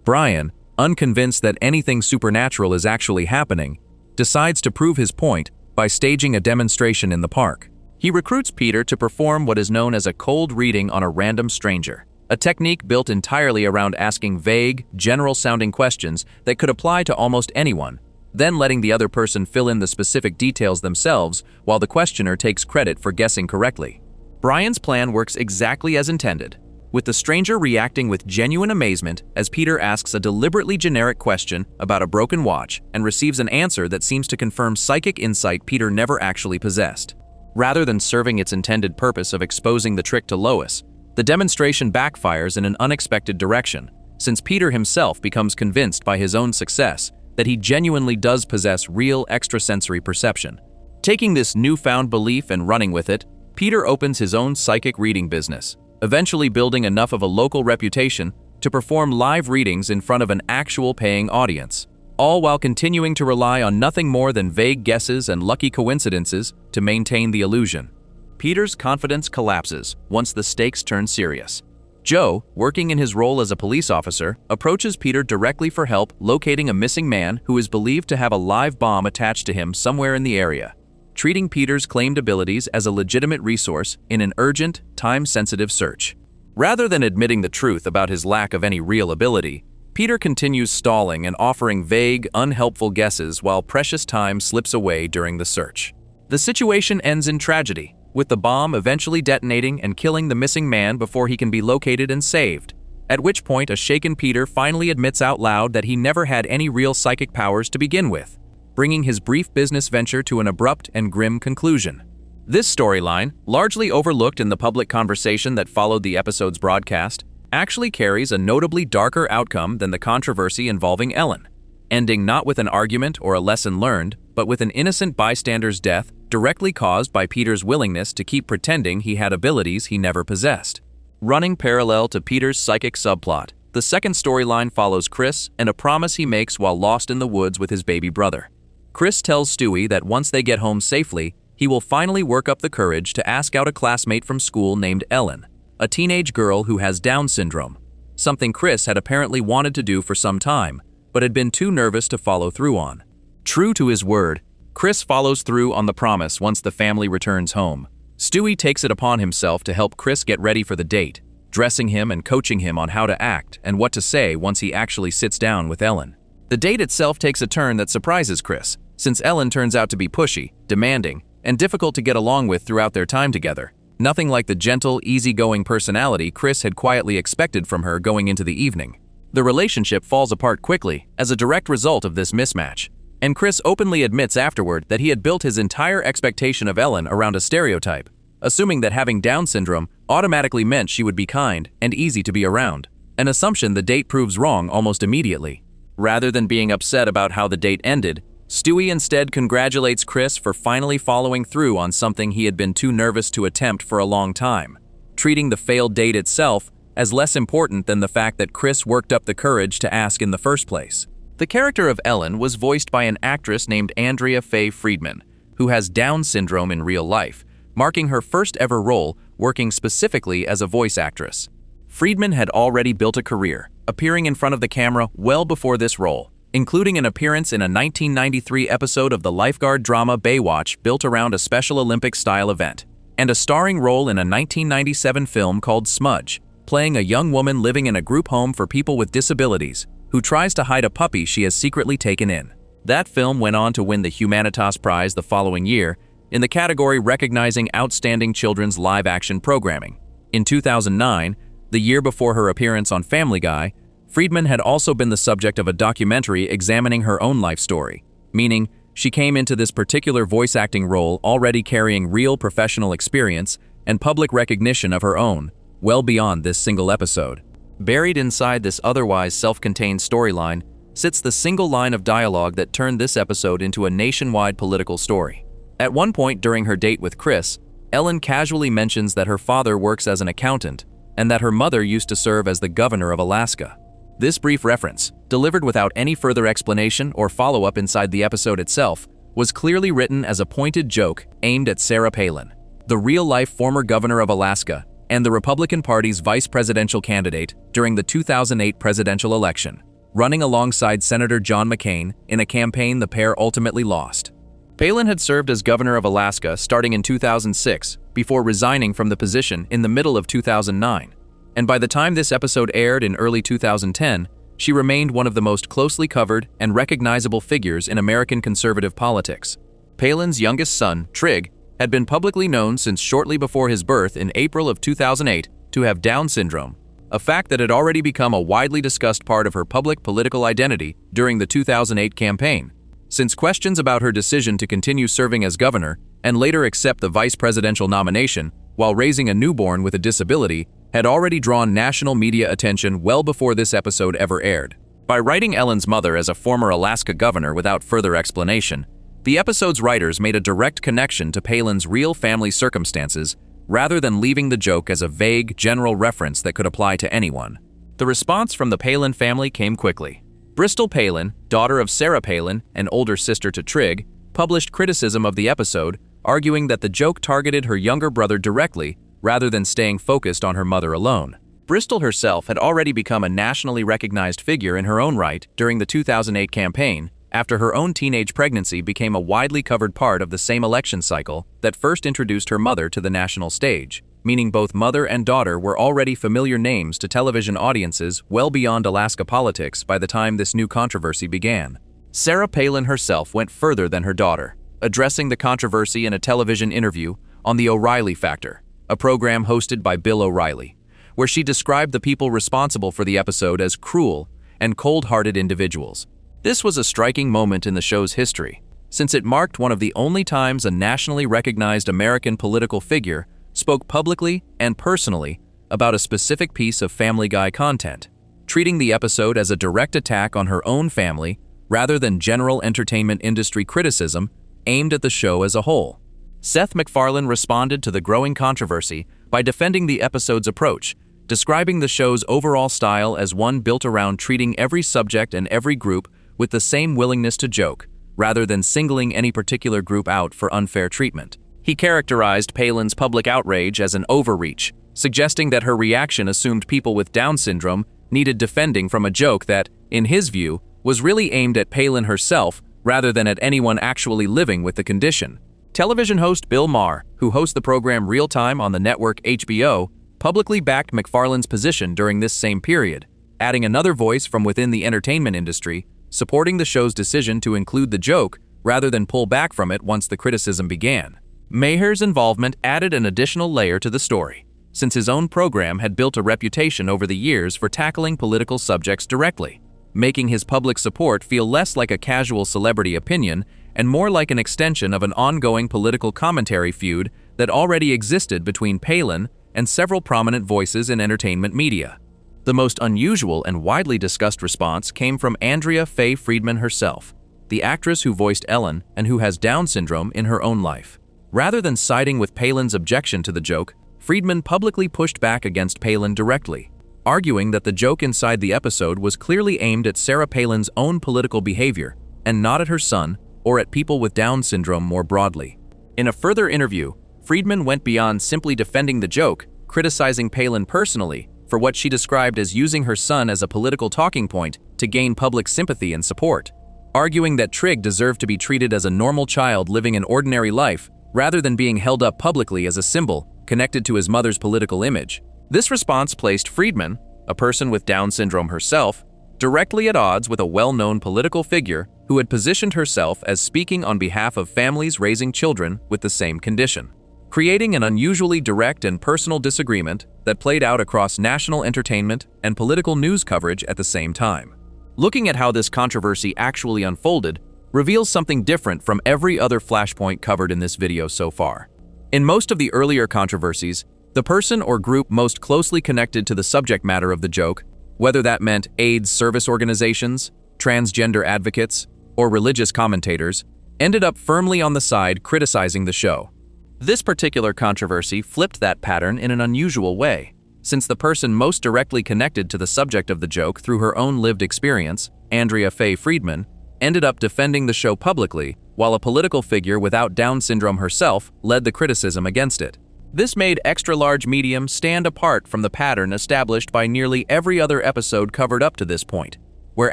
Brian, unconvinced that anything supernatural is actually happening, decides to prove his point by staging a demonstration in the park. He recruits Peter to perform what is known as a cold reading on a random stranger, a technique built entirely around asking vague, general-sounding questions that could apply to almost anyone, then letting the other person fill in the specific details themselves while the questioner takes credit for guessing correctly. Brian's plan works exactly as intended, with the stranger reacting with genuine amazement as Peter asks a deliberately generic question about a broken watch and receives an answer that seems to confirm psychic insight Peter never actually possessed. Rather than serving its intended purpose of exposing the trick to Lois, the demonstration backfires in an unexpected direction, since Peter himself becomes convinced by his own success that he genuinely does possess real extrasensory perception. Taking this newfound belief and running with it, Peter opens his own psychic reading business, eventually building enough of a local reputation to perform live readings in front of an actual paying audience, all while continuing to rely on nothing more than vague guesses and lucky coincidences to maintain the illusion. Peter's confidence collapses once the stakes turn serious. Joe, working in his role as a police officer, approaches Peter directly for help locating a missing man who is believed to have a live bomb attached to him somewhere in the area, treating Peter's claimed abilities as a legitimate resource in an urgent, time-sensitive search. Rather than admitting the truth about his lack of any real ability, Peter continues stalling and offering vague, unhelpful guesses while precious time slips away during the search. The situation ends in tragedy, with the bomb eventually detonating and killing the missing man before he can be located and saved, at which point a shaken Peter finally admits out loud that he never had any real psychic powers to begin with, bringing his brief business venture to an abrupt and grim conclusion. This storyline, largely overlooked in the public conversation that followed the episode's broadcast, actually carries a notably darker outcome than the controversy involving Ellen, ending not with an argument or a lesson learned, but with an innocent bystander's death directly caused by Peter's willingness to keep pretending he had abilities he never possessed. Running parallel to Peter's psychic subplot, the second storyline follows Chris and a promise he makes while lost in the woods with his baby brother. Chris tells Stewie that once they get home safely, he will finally work up the courage to ask out a classmate from school named Ellen, a teenage girl who has Down syndrome, something Chris had apparently wanted to do for some time, but had been too nervous to follow through on. True to his word, Chris follows through on the promise once the family returns home. Stewie takes it upon himself to help Chris get ready for the date, dressing him and coaching him on how to act and what to say once he actually sits down with Ellen. The date itself takes a turn that surprises Chris, since Ellen turns out to be pushy, demanding, and difficult to get along with throughout their time together. Nothing like the gentle, easygoing personality Chris had quietly expected from her going into the evening. The relationship falls apart quickly as a direct result of this mismatch, and Chris openly admits afterward that he had built his entire expectation of Ellen around a stereotype, assuming that having Down syndrome automatically meant she would be kind and easy to be around, an assumption the date proves wrong almost immediately. Rather than being upset about how the date ended, Stewie instead congratulates Chris for finally following through on something he had been too nervous to attempt for a long time, treating the failed date itself as less important than the fact that Chris worked up the courage to ask in the first place. The character of Ellen was voiced by an actress named Andrea Faye Friedman, who has Down syndrome in real life, marking her first ever role working specifically as a voice actress. Friedman had already built a career, appearing in front of the camera well before this role, including an appearance in a 1993 episode of the lifeguard drama Baywatch built around a Special Olympics-style event, and a starring role in a 1997 film called Smudge, playing a young woman living in a group home for people with disabilities who tries to hide a puppy she has secretly taken in. That film went on to win the Humanitas Prize the following year in the category recognizing outstanding children's live-action programming. In 2009, the year before her appearance on Family Guy, Friedman had also been the subject of a documentary examining her own life story, meaning she came into this particular voice acting role already carrying real professional experience and public recognition of her own, well beyond this single episode. Buried inside this otherwise self-contained storyline sits the single line of dialogue that turned this episode into a nationwide political story. At one point during her date with Chris, Ellen casually mentions that her father works as an accountant and that her mother used to serve as the governor of Alaska. This brief reference, delivered without any further explanation or follow-up inside the episode itself, was clearly written as a pointed joke aimed at Sarah Palin, the real-life former governor of Alaska and the Republican Party's vice presidential candidate during the 2008 presidential election, running alongside Senator John McCain in a campaign the pair ultimately lost. Palin had served as governor of Alaska starting in 2006 before resigning from the position in the middle of 2009. And by the time this episode aired in early 2010, she remained one of the most closely covered and recognizable figures in American conservative politics. Palin's youngest son, Trig, had been publicly known since shortly before his birth in April of 2008 to have Down syndrome, a fact that had already become a widely discussed part of her public political identity during the 2008 campaign, since questions about her decision to continue serving as governor and later accept the vice presidential nomination while raising a newborn with a disability had already drawn national media attention well before this episode ever aired. By writing Ellen's mother as a former Alaska governor without further explanation, the episode's writers made a direct connection to Palin's real family circumstances rather than leaving the joke as a vague, general reference that could apply to anyone. The response from the Palin family came quickly. Bristol Palin, daughter of Sarah Palin and older sister to Trig, published criticism of the episode, arguing that the joke targeted her younger brother directly rather than staying focused on her mother alone. Bristol herself had already become a nationally recognized figure in her own right during the 2008 campaign, after her own teenage pregnancy became a widely covered part of the same election cycle that first introduced her mother to the national stage, meaning both mother and daughter were already familiar names to television audiences well beyond Alaska politics by the time this new controversy began. Sarah Palin herself went further than her daughter, addressing the controversy in a television interview on The O'Reilly Factor, a program hosted by Bill O'Reilly, where she described the people responsible for the episode as cruel and cold-hearted individuals. This was a striking moment in the show's history, since it marked one of the only times a nationally recognized American political figure spoke publicly and personally about a specific piece of Family Guy content, treating the episode as a direct attack on her own family rather than general entertainment industry criticism aimed at the show as a whole. Seth MacFarlane responded to the growing controversy by defending the episode's approach, describing the show's overall style as one built around treating every subject and every group with the same willingness to joke, rather than singling any particular group out for unfair treatment. He characterized Palin's public outrage as an overreach, suggesting that her reaction assumed people with Down syndrome needed defending from a joke that, in his view, was really aimed at Palin herself rather than at anyone actually living with the condition. Television host Bill Maher, who hosts the program Real Time on the network HBO, publicly backed McFarlane's position during this same period, adding another voice from within the entertainment industry, supporting the show's decision to include the joke rather than pull back from it once the criticism began. Maher's involvement added an additional layer to the story, since his own program had built a reputation over the years for tackling political subjects directly, making his public support feel less like a casual celebrity opinion and more like an extension of an ongoing political commentary feud that already existed between Palin and several prominent voices in entertainment media. The most unusual and widely discussed response came from Andrea Faye Friedman herself, the actress who voiced Ellen and who has Down syndrome in her own life. Rather than siding with Palin's objection to the joke, Friedman publicly pushed back against Palin directly, arguing that the joke inside the episode was clearly aimed at Sarah Palin's own political behavior and not at her son or at people with Down syndrome more broadly. In a further interview, Friedman went beyond simply defending the joke, criticizing Palin personally for what she described as using her son as a political talking point to gain public sympathy and support, arguing that Trigg deserved to be treated as a normal child living an ordinary life rather than being held up publicly as a symbol connected to his mother's political image. This response placed Friedman, a person with Down syndrome herself, directly at odds with a well-known political figure who had positioned herself as speaking on behalf of families raising children with the same condition, creating an unusually direct and personal disagreement that played out across national entertainment and political news coverage at the same time. Looking at how this controversy actually unfolded reveals something different from every other flashpoint covered in this video so far. In most of the earlier controversies, the person or group most closely connected to the subject matter of the joke, whether that meant AIDS service organizations, transgender advocates, or religious commentators, ended up firmly on the side criticizing the show. This particular controversy flipped that pattern in an unusual way, since the person most directly connected to the subject of the joke through her own lived experience, Andrea Faye Friedman, ended up defending the show publicly, while a political figure without Down syndrome herself led the criticism against it. This made extra-large medium stand apart from the pattern established by nearly every other episode covered up to this point, where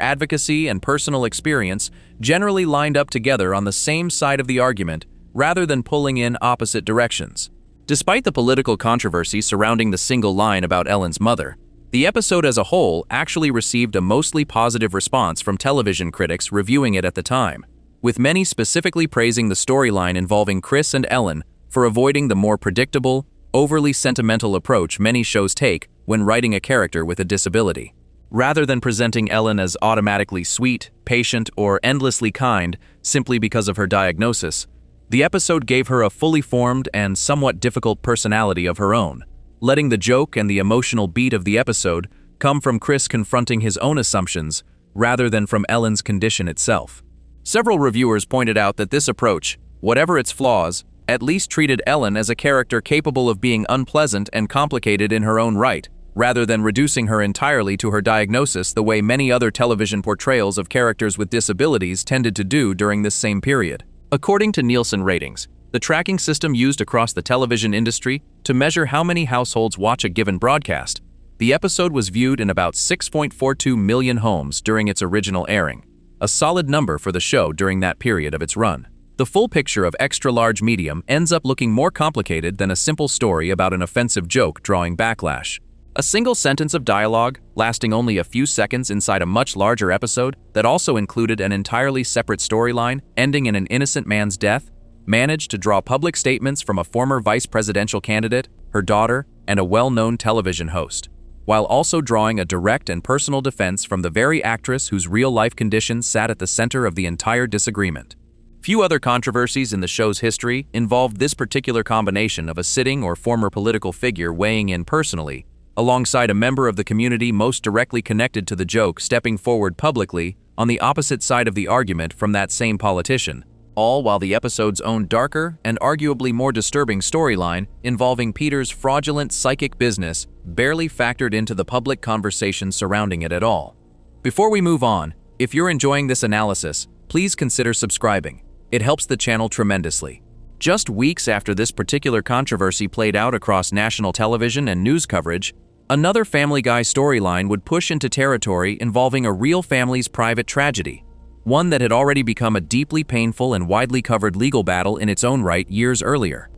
advocacy and personal experience generally lined up together on the same side of the argument rather than pulling in opposite directions. Despite the political controversy surrounding the single line about Ellen's mother, the episode as a whole actually received a mostly positive response from television critics reviewing it at the time, with many specifically praising the storyline involving Chris and Ellen for avoiding the more predictable, overly sentimental approach many shows take when writing a character with a disability. Rather than presenting Ellen as automatically sweet, patient, or endlessly kind simply because of her diagnosis, the episode gave her a fully formed and somewhat difficult personality of her own, letting the joke and the emotional beat of the episode come from Chris confronting his own assumptions rather than from Ellen's condition itself. Several reviewers pointed out that this approach, whatever its flaws, at least treated Ellen as a character capable of being unpleasant and complicated in her own right, rather than reducing her entirely to her diagnosis the way many other television portrayals of characters with disabilities tended to do during this same period. According to Nielsen ratings, the tracking system used across the television industry to measure how many households watch a given broadcast, the episode was viewed in about 6.42 million homes during its original airing, a solid number for the show during that period of its run. The full picture of extra-large medium ends up looking more complicated than a simple story about an offensive joke drawing backlash. A single sentence of dialogue, lasting only a few seconds inside a much larger episode that also included an entirely separate storyline ending in an innocent man's death, managed to draw public statements from a former vice presidential candidate, her daughter, and a well-known television host, while also drawing a direct and personal defense from the very actress whose real-life conditions sat at the center of the entire disagreement. Few other controversies in the show's history involved this particular combination of a sitting or former political figure weighing in personally, alongside a member of the community most directly connected to the joke stepping forward publicly on the opposite side of the argument from that same politician, all while the episode's own darker and arguably more disturbing storyline involving Peter's fraudulent psychic business barely factored into the public conversation surrounding it at all. Before we move on, if you're enjoying this analysis, please consider subscribing. It helps the channel tremendously. Just weeks after this particular controversy played out across national television and news coverage, another Family Guy storyline would push into territory involving a real family's private tragedy, one that had already become a deeply painful and widely covered legal battle in its own right years earlier.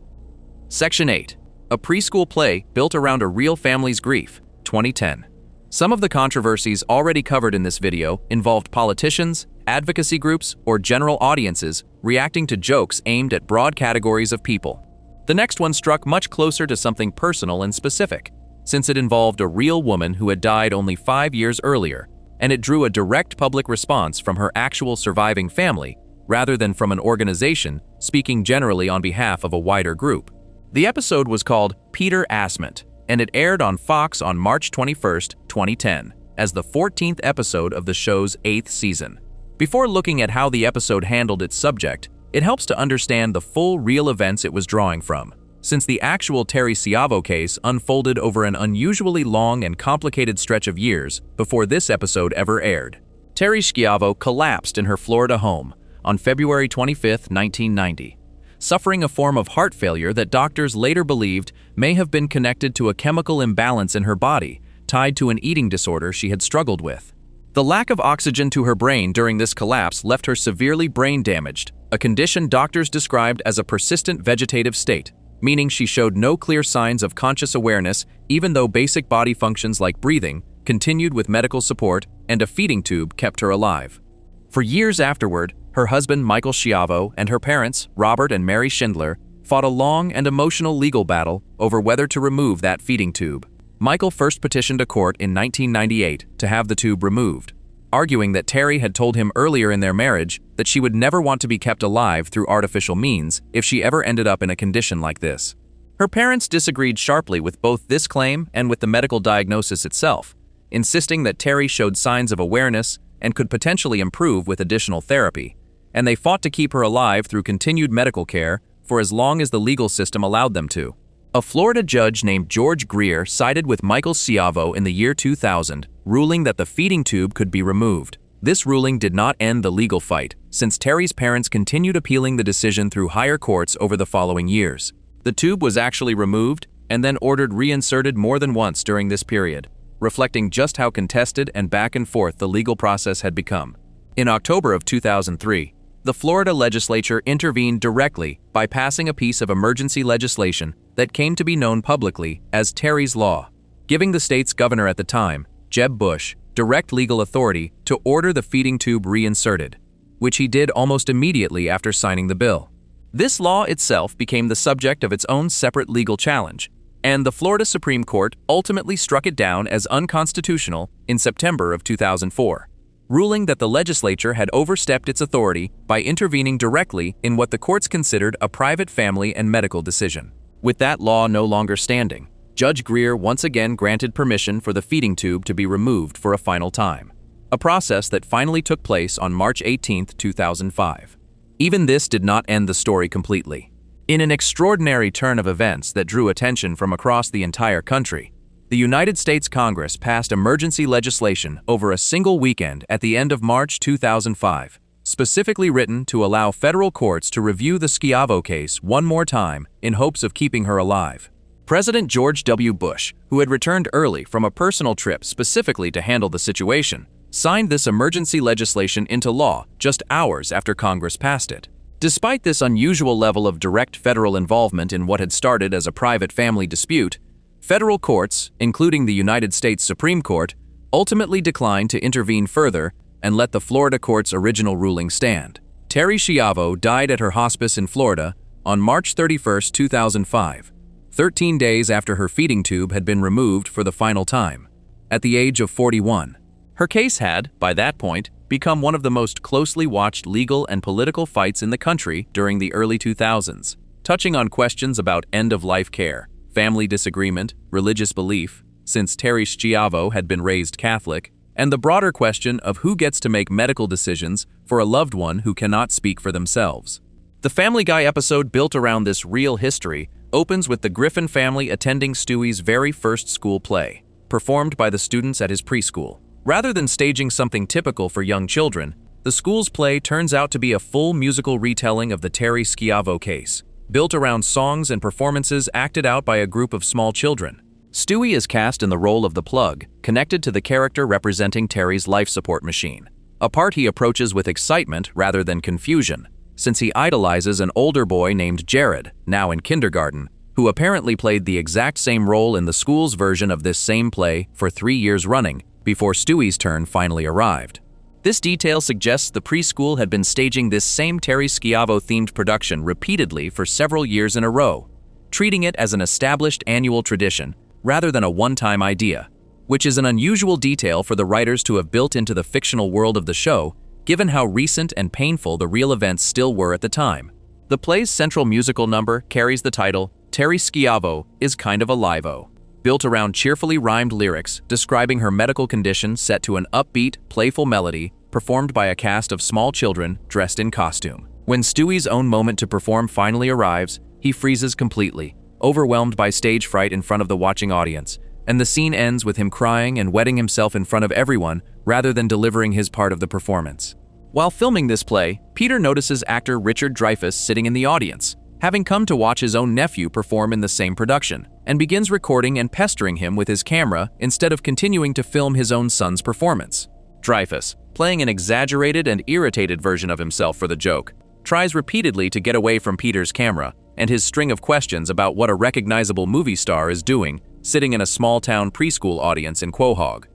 Section 8. A preschool play built around a real family's grief, 2010. Some of the controversies already covered in this video involved politicians, advocacy groups, or general audiences reacting to jokes aimed at broad categories of people. The next one struck much closer to something personal and specific, since it involved a real woman who had died only 5 years earlier, and it drew a direct public response from her actual surviving family rather than from an organization speaking generally on behalf of a wider group. The episode was called Peter Asment, and it aired on Fox on March 21, 2010, as the 14th episode of the show's 8th season. Before looking at how the episode handled its subject, it helps to understand the full real events it was drawing from, since the actual Terry Schiavo case unfolded over an unusually long and complicated stretch of years before this episode ever aired. Terry Schiavo collapsed in her Florida home on February 25, 1990, suffering a form of heart failure that doctors later believed may have been connected to a chemical imbalance in her body tied to an eating disorder she had struggled with. The lack of oxygen to her brain during this collapse left her severely brain damaged, a condition doctors described as a persistent vegetative state, meaning she showed no clear signs of conscious awareness even though basic body functions like breathing continued with medical support and a feeding tube kept her alive. For years afterward, her husband Michael Schiavo and her parents, Robert and Mary Schindler, fought a long and emotional legal battle over whether to remove that feeding tube. Michael first petitioned a court in 1998 to have the tube removed, arguing that Terry had told him earlier in their marriage that she would never want to be kept alive through artificial means if she ever ended up in a condition like this. Her parents disagreed sharply with both this claim and with the medical diagnosis itself, insisting that Terry showed signs of awareness and could potentially improve with additional therapy, and they fought to keep her alive through continued medical care for as long as the legal system allowed them to. A Florida judge named George Greer sided with Michael Schiavo in the year 2000, ruling that the feeding tube could be removed. This ruling did not end the legal fight, since Terry's parents continued appealing the decision through higher courts over the following years. The tube was actually removed and then ordered reinserted more than once during this period, reflecting just how contested and back and forth the legal process had become. In October of 2003, the Florida legislature intervened directly by passing a piece of emergency legislation that came to be known publicly as Terry's Law, giving the state's governor at the time, Jeb Bush, direct legal authority to order the feeding tube reinserted, which he did almost immediately after signing the bill. This law itself became the subject of its own separate legal challenge, and the Florida Supreme Court ultimately struck it down as unconstitutional in September of 2004. Ruling that the legislature had overstepped its authority by intervening directly in what the courts considered a private family and medical decision. With that law no longer standing, Judge Greer once again granted permission for the feeding tube to be removed for a final time, a process that finally took place on March 18, 2005. Even this did not end the story completely. In an extraordinary turn of events that drew attention from across the entire country, the United States Congress passed emergency legislation over a single weekend at the end of March 2005, specifically written to allow federal courts to review the Schiavo case one more time in hopes of keeping her alive. President George W. Bush, who had returned early from a personal trip specifically to handle the situation, signed this emergency legislation into law just hours after Congress passed it. Despite this unusual level of direct federal involvement in what had started as a private family dispute, federal courts, including the United States Supreme Court, ultimately declined to intervene further and let the Florida court's original ruling stand. Terry Schiavo died at her hospice in Florida on March 31, 2005, 13 days after her feeding tube had been removed for the final time, at the age of 41. Her case had, by that point, become one of the most closely watched legal and political fights in the country during the early 2000s, touching on questions about end-of-life care, family disagreement, religious belief, since Terry Schiavo had been raised Catholic, and the broader question of who gets to make medical decisions for a loved one who cannot speak for themselves. The Family Guy episode built around this real history opens with the Griffin family attending Stewie's very first school play, performed by the students at his preschool. Rather than staging something typical for young children, The school's play turns out to be a full musical retelling of the Terry Schiavo case, built around songs and performances acted out by a group of small children. Stewie is cast in the role of the plug, connected to the character representing Terry's life support machine, a part he approaches with excitement rather than confusion, since he idolizes an older boy named Jared, now in kindergarten, who apparently played the exact same role in the school's version of this same play for 3 years running, before Stewie's turn finally arrived. This detail suggests the preschool had been staging this same Terry Schiavo-themed production repeatedly for several years in a row, treating it as an established annual tradition rather than a one-time idea, which is an unusual detail for the writers to have built into the fictional world of the show, given how recent and painful the real events still were at the time. The play's central musical number carries the title Terry Schiavo is Kind of a Live-O, built around cheerfully rhymed lyrics describing her medical condition set to an upbeat, playful melody performed by a cast of small children dressed in costume. When Stewie's own moment to perform finally arrives, he freezes completely, overwhelmed by stage fright in front of the watching audience, and the scene ends with him crying and wetting himself in front of everyone rather than delivering his part of the performance. While filming this play, Peter notices actor Richard Dreyfuss sitting in the audience, having come to watch his own nephew perform in the same production, and begins recording and pestering him with his camera instead of continuing to film his own son's performance. Dreyfuss, playing an exaggerated and irritated version of himself for the joke, tries repeatedly to get away from Peter's camera and his string of questions about what a recognizable movie star is doing sitting in a small-town preschool audience in Quahog.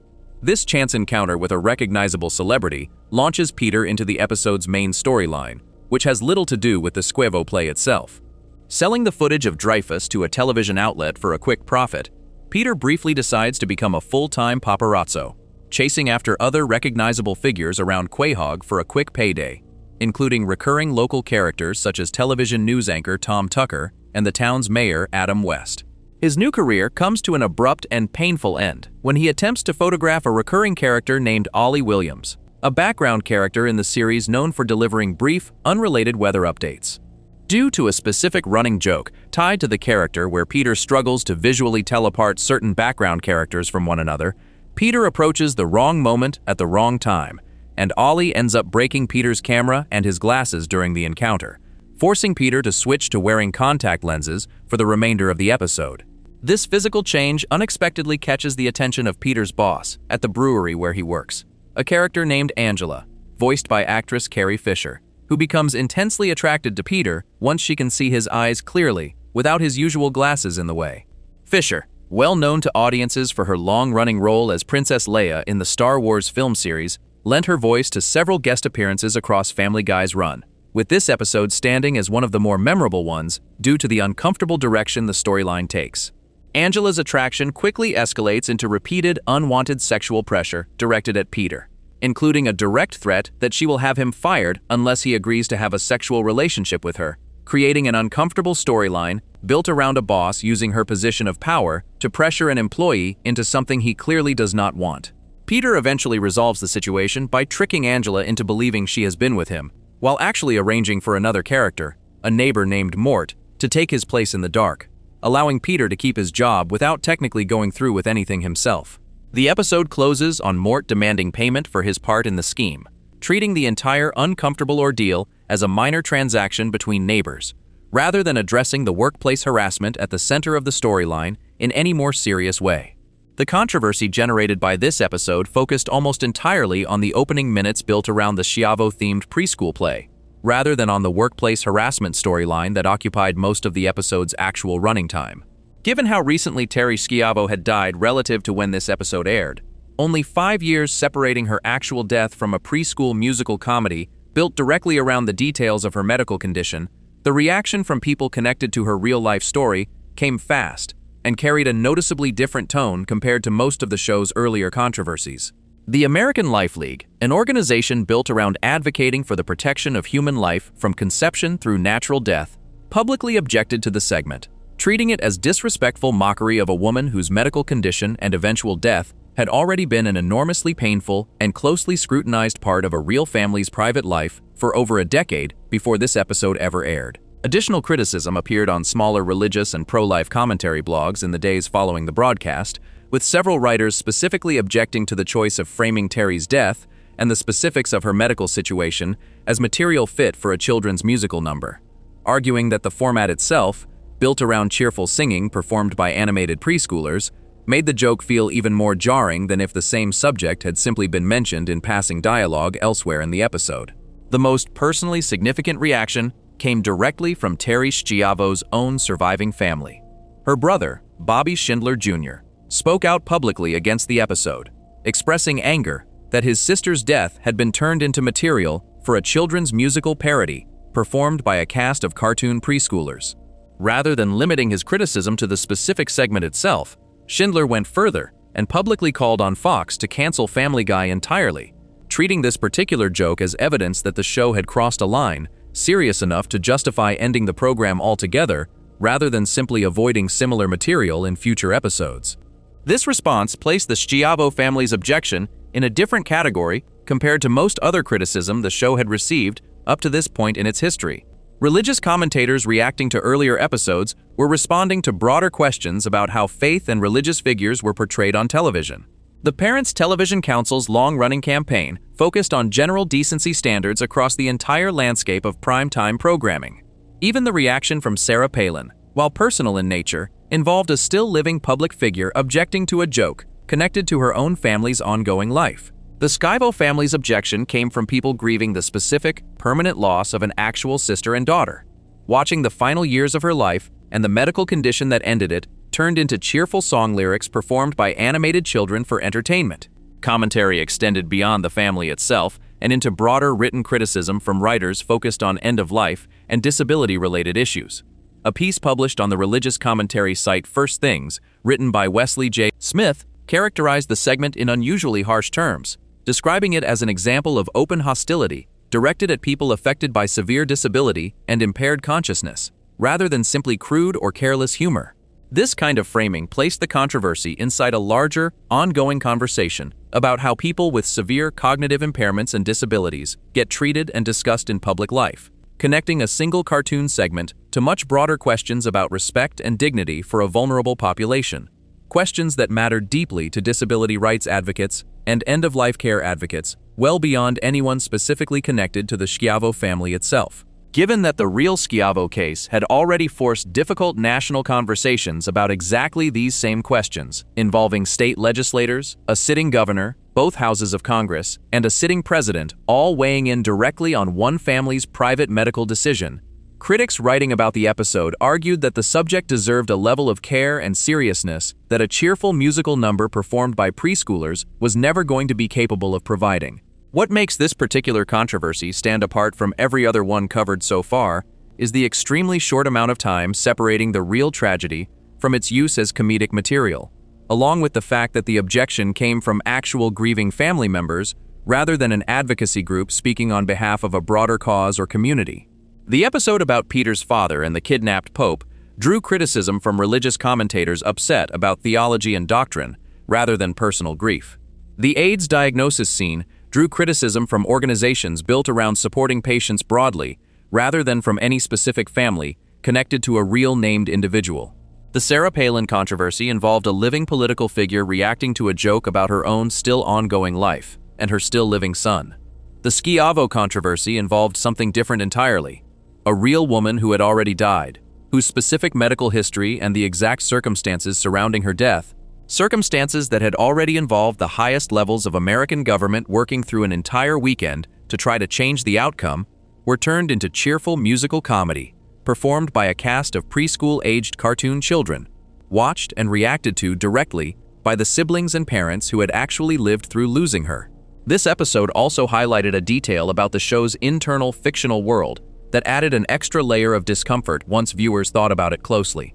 This chance encounter with a recognizable celebrity launches Peter into the episode's main storyline, which has little to do with the Schiavo play itself. Selling the footage of Dreyfuss to a television outlet for a quick profit, Peter briefly decides to become a full-time paparazzo, chasing after other recognizable figures around Quahog for a quick payday, including recurring local characters such as television news anchor Tom Tucker and the town's mayor Adam West. His new career comes to an abrupt and painful end when he attempts to photograph a recurring character named Ollie Williams, a background character in the series known for delivering brief, unrelated weather updates. Due to a specific running joke tied to the character where Peter struggles to visually tell apart certain background characters from one another, Peter approaches the wrong moment at the wrong time, and Ollie ends up breaking Peter's camera and his glasses during the encounter, forcing Peter to switch to wearing contact lenses for the remainder of the episode. This physical change unexpectedly catches the attention of Peter's boss at the brewery where he works, a character named Angela, voiced by actress Carrie Fisher, who becomes intensely attracted to Peter once she can see his eyes clearly without his usual glasses in the way. Fisher, well known to audiences for her long-running role as Princess Leia in the Star Wars film series, lent her voice to several guest appearances across Family Guy's run, with this episode standing as one of the more memorable ones due to the uncomfortable direction the storyline takes. Angela's attraction quickly escalates into repeated, unwanted sexual pressure directed at Peter, including a direct threat that she will have him fired unless he agrees to have a sexual relationship with her, creating an uncomfortable storyline built around a boss using her position of power to pressure an employee into something he clearly does not want. Peter eventually resolves the situation by tricking Angela into believing she has been with him, while actually arranging for another character, a neighbor named Mort, to take his place in the dark, allowing Peter to keep his job without technically going through with anything himself. The episode closes on Mort demanding payment for his part in the scheme, treating the entire uncomfortable ordeal as a minor transaction between neighbors, rather than addressing the workplace harassment at the center of the storyline in any more serious way. The controversy generated by this episode focused almost entirely on the opening minutes built around the Schiavo-themed preschool play, rather than on the workplace harassment storyline that occupied most of the episode's actual running time. Given how recently Terry Schiavo had died relative to when this episode aired, only 5 years separating her actual death from a preschool musical comedy built directly around the details of her medical condition, the reaction from people connected to her real-life story came fast and carried a noticeably different tone compared to most of the show's earlier controversies. The American Life League, an organization built around advocating for the protection of human life from conception through natural death, publicly objected to the segment, treating it as disrespectful mockery of a woman whose medical condition and eventual death had already been an enormously painful and closely scrutinized part of a real family's private life for over a decade before this episode ever aired. Additional criticism appeared on smaller religious and pro-life commentary blogs in the days following the broadcast, with several writers specifically objecting to the choice of framing Terry's death and the specifics of her medical situation as material fit for a children's musical number, arguing that the format itself, built around cheerful singing performed by animated preschoolers, made the joke feel even more jarring than if the same subject had simply been mentioned in passing dialogue elsewhere in the episode. The most personally significant reaction came directly from Terry Schiavo's own surviving family. Her brother, Bobby Schindler Jr., spoke out publicly against the episode, expressing anger that his sister's death had been turned into material for a children's musical parody performed by a cast of cartoon preschoolers. Rather than limiting his criticism to the specific segment itself, Schindler went further and publicly called on Fox to cancel Family Guy entirely, treating this particular joke as evidence that the show had crossed a line serious enough to justify ending the program altogether rather than simply avoiding similar material in future episodes. This response placed the Schiavo family's objection in a different category compared to most other criticism the show had received up to this point in its history. Religious commentators reacting to earlier episodes were responding to broader questions about how faith and religious figures were portrayed on television. The Parents Television Council's long-running campaign focused on general decency standards across the entire landscape of primetime programming. Even the reaction from Sarah Palin, while personal in nature, involved a still-living public figure objecting to a joke connected to her own family's ongoing life. The Schiavo family's objection came from people grieving the specific, permanent loss of an actual sister and daughter. Watching the final years of her life and the medical condition that ended it turned into cheerful song lyrics performed by animated children for entertainment. Commentary extended beyond the family itself and into broader written criticism from writers focused on end-of-life and disability-related issues. A piece published on the religious commentary site First Things, written by Wesley J. Smith, characterized the segment in unusually harsh terms, describing it as an example of open hostility directed at people affected by severe disability and impaired consciousness, rather than simply crude or careless humor. This kind of framing placed the controversy inside a larger, ongoing conversation about how people with severe cognitive impairments and disabilities get treated and discussed in public life, connecting a single cartoon segment to much broader questions about respect and dignity for a vulnerable population, questions that mattered deeply to disability rights advocates and end-of-life care advocates, well beyond anyone specifically connected to the Schiavo family itself. Given that the real Schiavo case had already forced difficult national conversations about exactly these same questions, involving state legislators, a sitting governor, both houses of Congress, and a sitting president, all weighing in directly on one family's private medical decision, critics writing about the episode argued that the subject deserved a level of care and seriousness that a cheerful musical number performed by preschoolers was never going to be capable of providing. What makes this particular controversy stand apart from every other one covered so far is the extremely short amount of time separating the real tragedy from its use as comedic material, along with the fact that the objection came from actual grieving family members rather than an advocacy group speaking on behalf of a broader cause or community. The episode about Peter's father and the kidnapped Pope drew criticism from religious commentators upset about theology and doctrine rather than personal grief. The AIDS diagnosis scene drew criticism from organizations built around supporting patients broadly, rather than from any specific family connected to a real named individual. The Sarah Palin controversy involved a living political figure reacting to a joke about her own still ongoing life and her still living son. The Schiavo controversy involved something different entirely, a real woman who had already died, whose specific medical history and the exact circumstances surrounding her death, circumstances that had already involved the highest levels of American government working through an entire weekend to try to change the outcome, were turned into cheerful musical comedy, performed by a cast of preschool-aged cartoon children, watched and reacted to directly by the siblings and parents who had actually lived through losing her. This episode also highlighted a detail about the show's internal fictional world that added an extra layer of discomfort once viewers thought about it closely.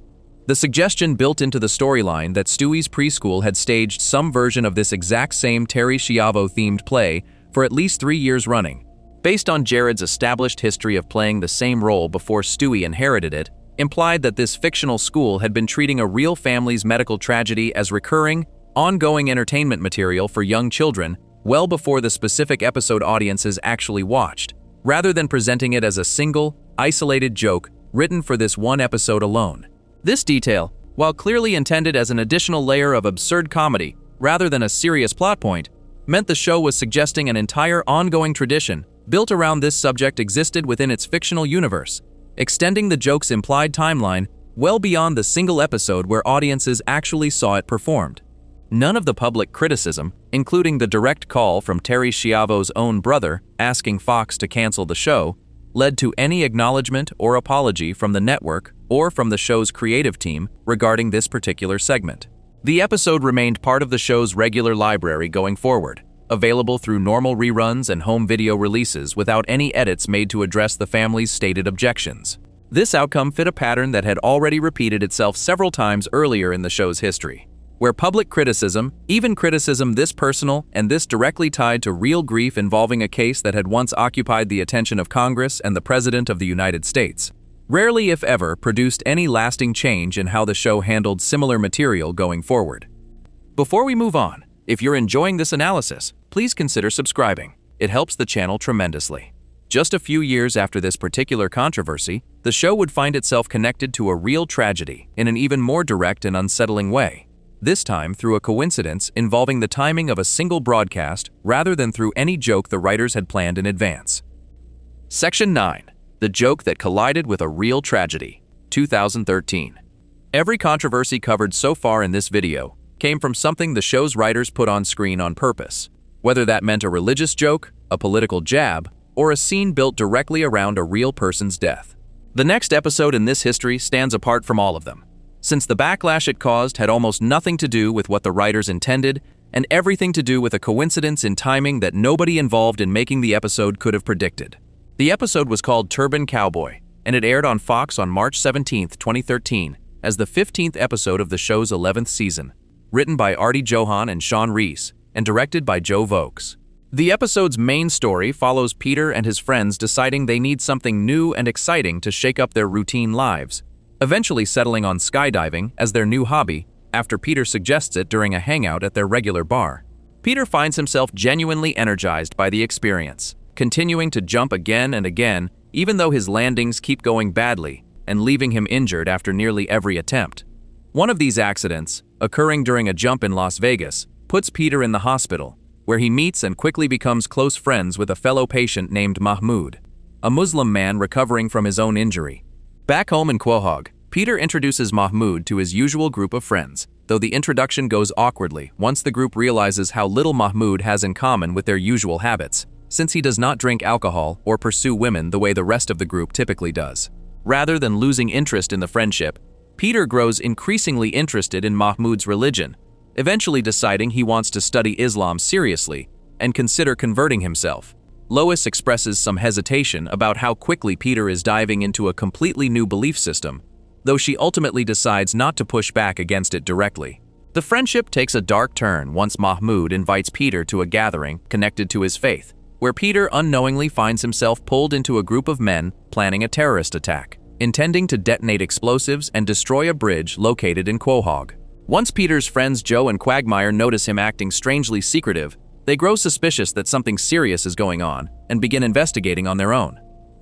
The suggestion built into the storyline that Stewie's preschool had staged some version of this exact same Terry Schiavo-themed play for at least 3 years running, based on Jared's established history of playing the same role before Stewie inherited it, implied that this fictional school had been treating a real family's medical tragedy as recurring, ongoing entertainment material for young children well before the specific episode audiences actually watched, rather than presenting it as a single, isolated joke written for this one episode alone. This detail, while clearly intended as an additional layer of absurd comedy rather than a serious plot point, meant the show was suggesting an entire ongoing tradition built around this subject existed within its fictional universe, extending the joke's implied timeline well beyond the single episode where audiences actually saw it performed. None of the public criticism, including the direct call from Terry Schiavo's own brother asking Fox to cancel the show, led to any acknowledgement or apology from the network or from the show's creative team regarding this particular segment. The episode remained part of the show's regular library going forward, available through normal reruns and home video releases without any edits made to address the family's stated objections. This outcome fit a pattern that had already repeated itself several times earlier in the show's history, where public criticism, even criticism this personal and this directly tied to real grief involving a case that had once occupied the attention of Congress and the President of the United States, rarely if ever produced any lasting change in how the show handled similar material going forward. Before we move on, if you're enjoying this analysis, please consider subscribing. It helps the channel tremendously. Just a few years after this particular controversy, the show would find itself connected to a real tragedy in an even more direct and unsettling way, this time through a coincidence involving the timing of a single broadcast rather than through any joke the writers had planned in advance. Section 9. The joke that collided with a real tragedy, 2013. Every controversy covered so far in this video came from something the show's writers put on screen on purpose, whether that meant a religious joke, a political jab, or a scene built directly around a real person's death. The next episode in this history stands apart from all of them, since the backlash it caused had almost nothing to do with what the writers intended and everything to do with a coincidence in timing that nobody involved in making the episode could have predicted. The episode was called Turban Cowboy, and it aired on Fox on March 17, 2013, as the 15th episode of the show's 11th season, written by Artie Johan and Sean Reese, and directed by Joe Vokes. The episode's main story follows Peter and his friends deciding they need something new and exciting to shake up their routine lives, eventually settling on skydiving as their new hobby after Peter suggests it during a hangout at their regular bar. Peter finds himself genuinely energized by the experience, continuing to jump again and again even though his landings keep going badly and leaving him injured after nearly every attempt. One of these accidents, occurring during a jump in Las Vegas, puts Peter in the hospital, where he meets and quickly becomes close friends with a fellow patient named Mahmoud, a Muslim man recovering from his own injury. Back home in Quahog, Peter introduces Mahmoud to his usual group of friends, though the introduction goes awkwardly once the group realizes how little Mahmoud has in common with their usual habits, since he does not drink alcohol or pursue women the way the rest of the group typically does. Rather than losing interest in the friendship, Peter grows increasingly interested in Mahmoud's religion, eventually deciding he wants to study Islam seriously and consider converting himself. Lois expresses some hesitation about how quickly Peter is diving into a completely new belief system, though she ultimately decides not to push back against it directly. The friendship takes a dark turn once Mahmoud invites Peter to a gathering connected to his faith, where Peter unknowingly finds himself pulled into a group of men planning a terrorist attack, intending to detonate explosives and destroy a bridge located in Quahog. Once Peter's friends Joe and Quagmire notice him acting strangely secretive, they grow suspicious that something serious is going on and begin investigating on their own.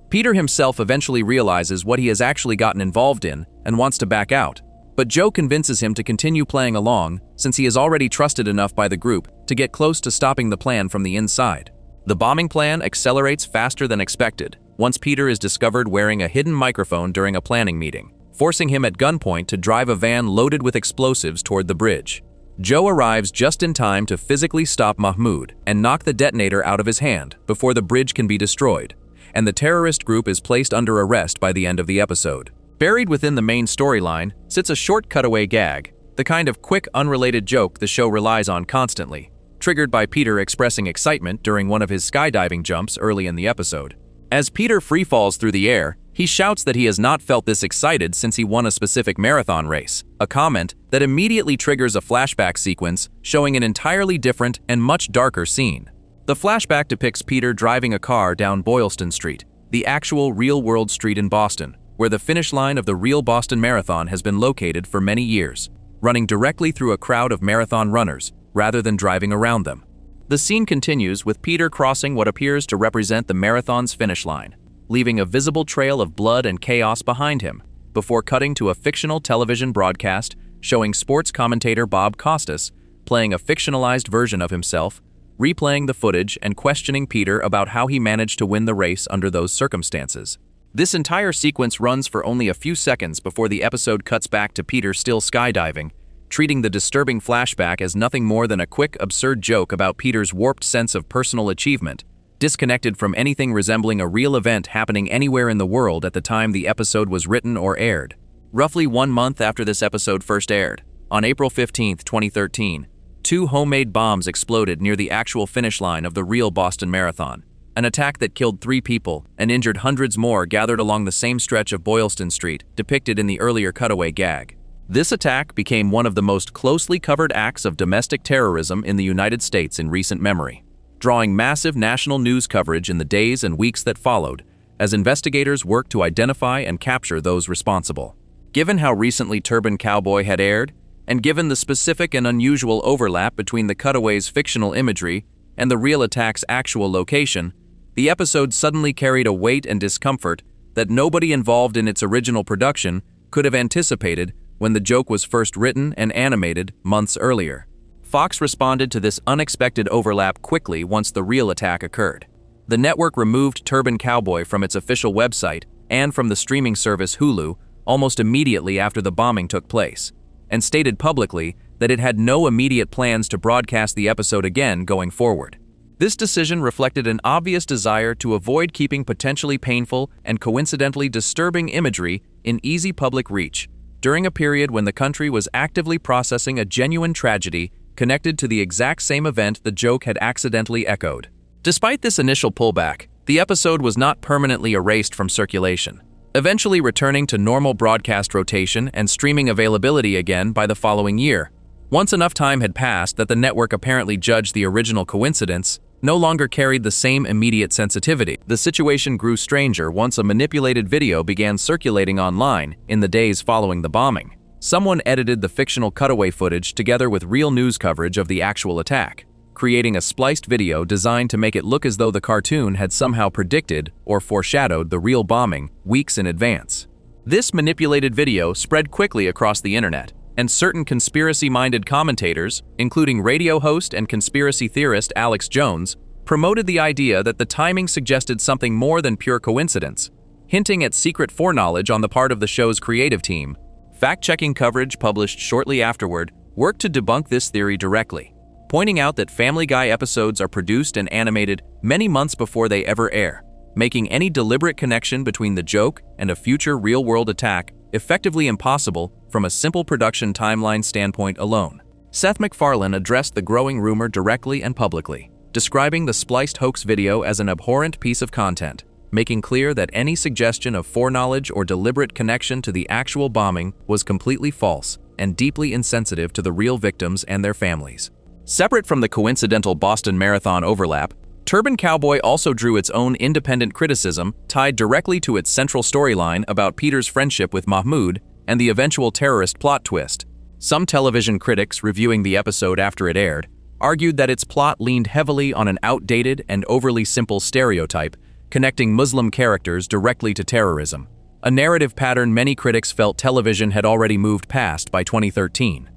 Peter himself eventually realizes what he has actually gotten involved in and wants to back out, but Joe convinces him to continue playing along since he is already trusted enough by the group to get close to stopping the plan from the inside. The bombing plan accelerates faster than expected once Peter is discovered wearing a hidden microphone during a planning meeting, forcing him at gunpoint to drive a van loaded with explosives toward the bridge. Joe arrives just in time to physically stop Mahmoud and knock the detonator out of his hand before the bridge can be destroyed, and the terrorist group is placed under arrest by the end of the episode. Buried within the main storyline sits a short cutaway gag, the kind of quick, unrelated joke the show relies on constantly, triggered by Peter expressing excitement during one of his skydiving jumps early in the episode. As Peter freefalls through the air, he shouts that he has not felt this excited since he won a specific marathon race, a comment that immediately triggers a flashback sequence showing an entirely different and much darker scene. The flashback depicts Peter driving a car down Boylston Street, the actual real-world street in Boston, where the finish line of the real Boston Marathon has been located for many years, running directly through a crowd of marathon runners rather than driving around them. The scene continues with Peter crossing what appears to represent the marathon's finish line, leaving a visible trail of blood and chaos behind him, before cutting to a fictional television broadcast showing sports commentator Bob Costas playing a fictionalized version of himself replaying the footage and questioning Peter about how he managed to win the race under those circumstances. This entire sequence runs for only a few seconds before the episode cuts back to Peter still skydiving, treating the disturbing flashback as nothing more than a quick, absurd joke about Peter's warped sense of personal achievement, disconnected from anything resembling a real event happening anywhere in the world at the time the episode was written or aired. Roughly 1 month after this episode first aired, on April 15, 2013, 2 homemade bombs exploded near the actual finish line of the real Boston Marathon. An attack that killed 3 people and injured hundreds more gathered along the same stretch of Boylston Street depicted in the earlier cutaway gag. This attack became one of the most closely covered acts of domestic terrorism in the United States in recent memory, drawing massive national news coverage in the days and weeks that followed, as investigators worked to identify and capture those responsible. Given how recently Turban Cowboy had aired, and given the specific and unusual overlap between the cutaway's fictional imagery and the real attack's actual location, the episode suddenly carried a weight and discomfort that nobody involved in its original production could have anticipated when the joke was first written and animated months earlier. Fox responded to this unexpected overlap quickly once the real attack occurred. The network removed Turban Cowboy from its official website and from the streaming service Hulu almost immediately after the bombing took place, and stated publicly that it had no immediate plans to broadcast the episode again going forward. This decision reflected an obvious desire to avoid keeping potentially painful and coincidentally disturbing imagery in easy public reach, during a period when the country was actively processing a genuine tragedy connected to the exact same event the joke had accidentally echoed. Despite this initial pullback, the episode was not permanently erased from circulation, eventually returning to normal broadcast rotation and streaming availability again by the following year. Once enough time had passed that the network apparently judged the original coincidence no longer carried the same immediate sensitivity. The situation grew stranger once a manipulated video began circulating online in the days following the bombing. Someone edited the fictional cutaway footage together with real news coverage of the actual attack, creating a spliced video designed to make it look as though the cartoon had somehow predicted or foreshadowed the real bombing weeks in advance. This manipulated video spread quickly across the internet, and certain conspiracy-minded commentators, including radio host and conspiracy theorist Alex Jones, promoted the idea that the timing suggested something more than pure coincidence, hinting at secret foreknowledge on the part of the show's creative team. Fact-checking coverage published shortly afterward worked to debunk this theory directly, pointing out that Family Guy episodes are produced and animated many months before they ever air, making any deliberate connection between the joke and a future real-world attack effectively impossible from a simple production timeline standpoint alone. Seth MacFarlane addressed the growing rumor directly and publicly, describing the spliced hoax video as an abhorrent piece of content, making clear that any suggestion of foreknowledge or deliberate connection to the actual bombing was completely false and deeply insensitive to the real victims and their families. Separate from the coincidental Boston Marathon overlap, Turban Cowboy also drew its own independent criticism tied directly to its central storyline about Peter's friendship with Mahmoud and the eventual terrorist plot twist. Some television critics reviewing the episode after it aired argued that its plot leaned heavily on an outdated and overly simple stereotype connecting Muslim characters directly to terrorism, a narrative pattern many critics felt television had already moved past by 2013.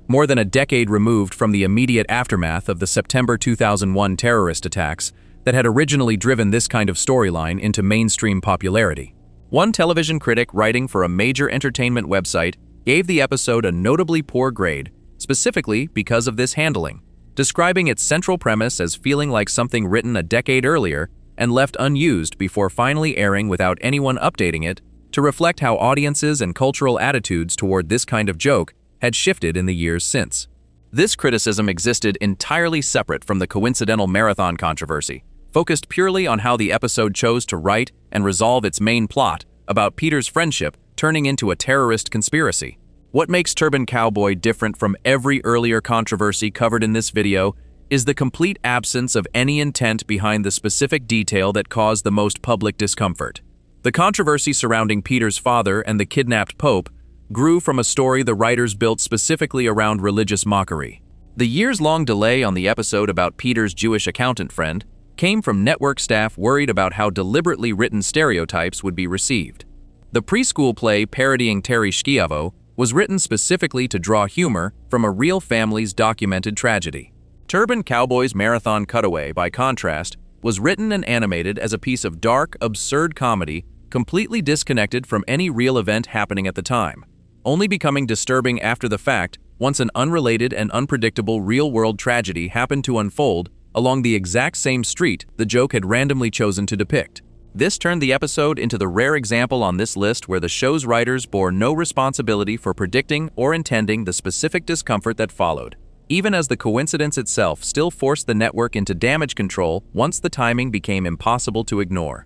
More than a decade removed from the immediate aftermath of the September 2001 terrorist attacks that had originally driven this kind of storyline into mainstream popularity. One television critic writing for a major entertainment website gave the episode a notably poor grade, specifically because of this handling, describing its central premise as feeling like something written a decade earlier and left unused before finally airing without anyone updating it to reflect how audiences and cultural attitudes toward this kind of joke had shifted in the years since. This criticism existed entirely separate from the coincidental marathon controversy, focused purely on how the episode chose to write and resolve its main plot about Peter's friendship turning into a terrorist conspiracy. What makes Turban Cowboy different from every earlier controversy covered in this video is the complete absence of any intent behind the specific detail that caused the most public discomfort. The controversy surrounding Peter's father and the kidnapped Pope grew from a story the writers built specifically around religious mockery. The years-long delay on the episode about Peter's Jewish accountant friend came from network staff worried about how deliberately written stereotypes would be received. The preschool play parodying Terry Schiavo was written specifically to draw humor from a real family's documented tragedy. Turban Cowboy's Marathon Cutaway, by contrast, was written and animated as a piece of dark, absurd comedy completely disconnected from any real event happening at the time, only becoming disturbing after the fact once an unrelated and unpredictable real-world tragedy happened to unfold along the exact same street the joke had randomly chosen to depict. This turned the episode into the rare example on this list where the show's writers bore no responsibility for predicting or intending the specific discomfort that followed, even as the coincidence itself still forced the network into damage control once the timing became impossible to ignore.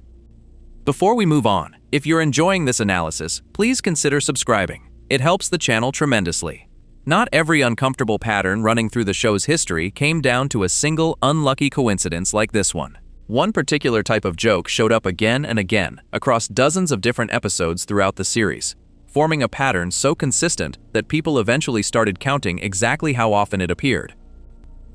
Before we move on, if you're enjoying this analysis, please consider subscribing. It helps the channel tremendously. Not every uncomfortable pattern running through the show's history came down to a single unlucky coincidence like this one. One particular type of joke showed up again and again across dozens of different episodes throughout the series, forming a pattern so consistent that people eventually started counting exactly how often it appeared.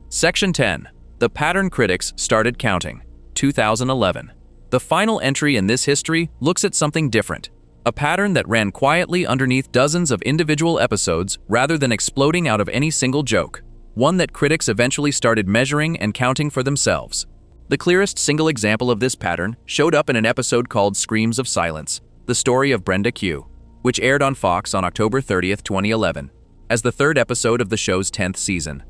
Section 10. The pattern critics started counting. 2011. The final entry in this history looks at something different, a pattern that ran quietly underneath dozens of individual episodes rather than exploding out of any single joke, one that critics eventually started measuring and counting for themselves. The clearest single example of this pattern showed up in an episode called Screams of Silence, the story of Brenda Q, which aired on Fox on October 30th, 2011, as the third episode of the show's 10th season.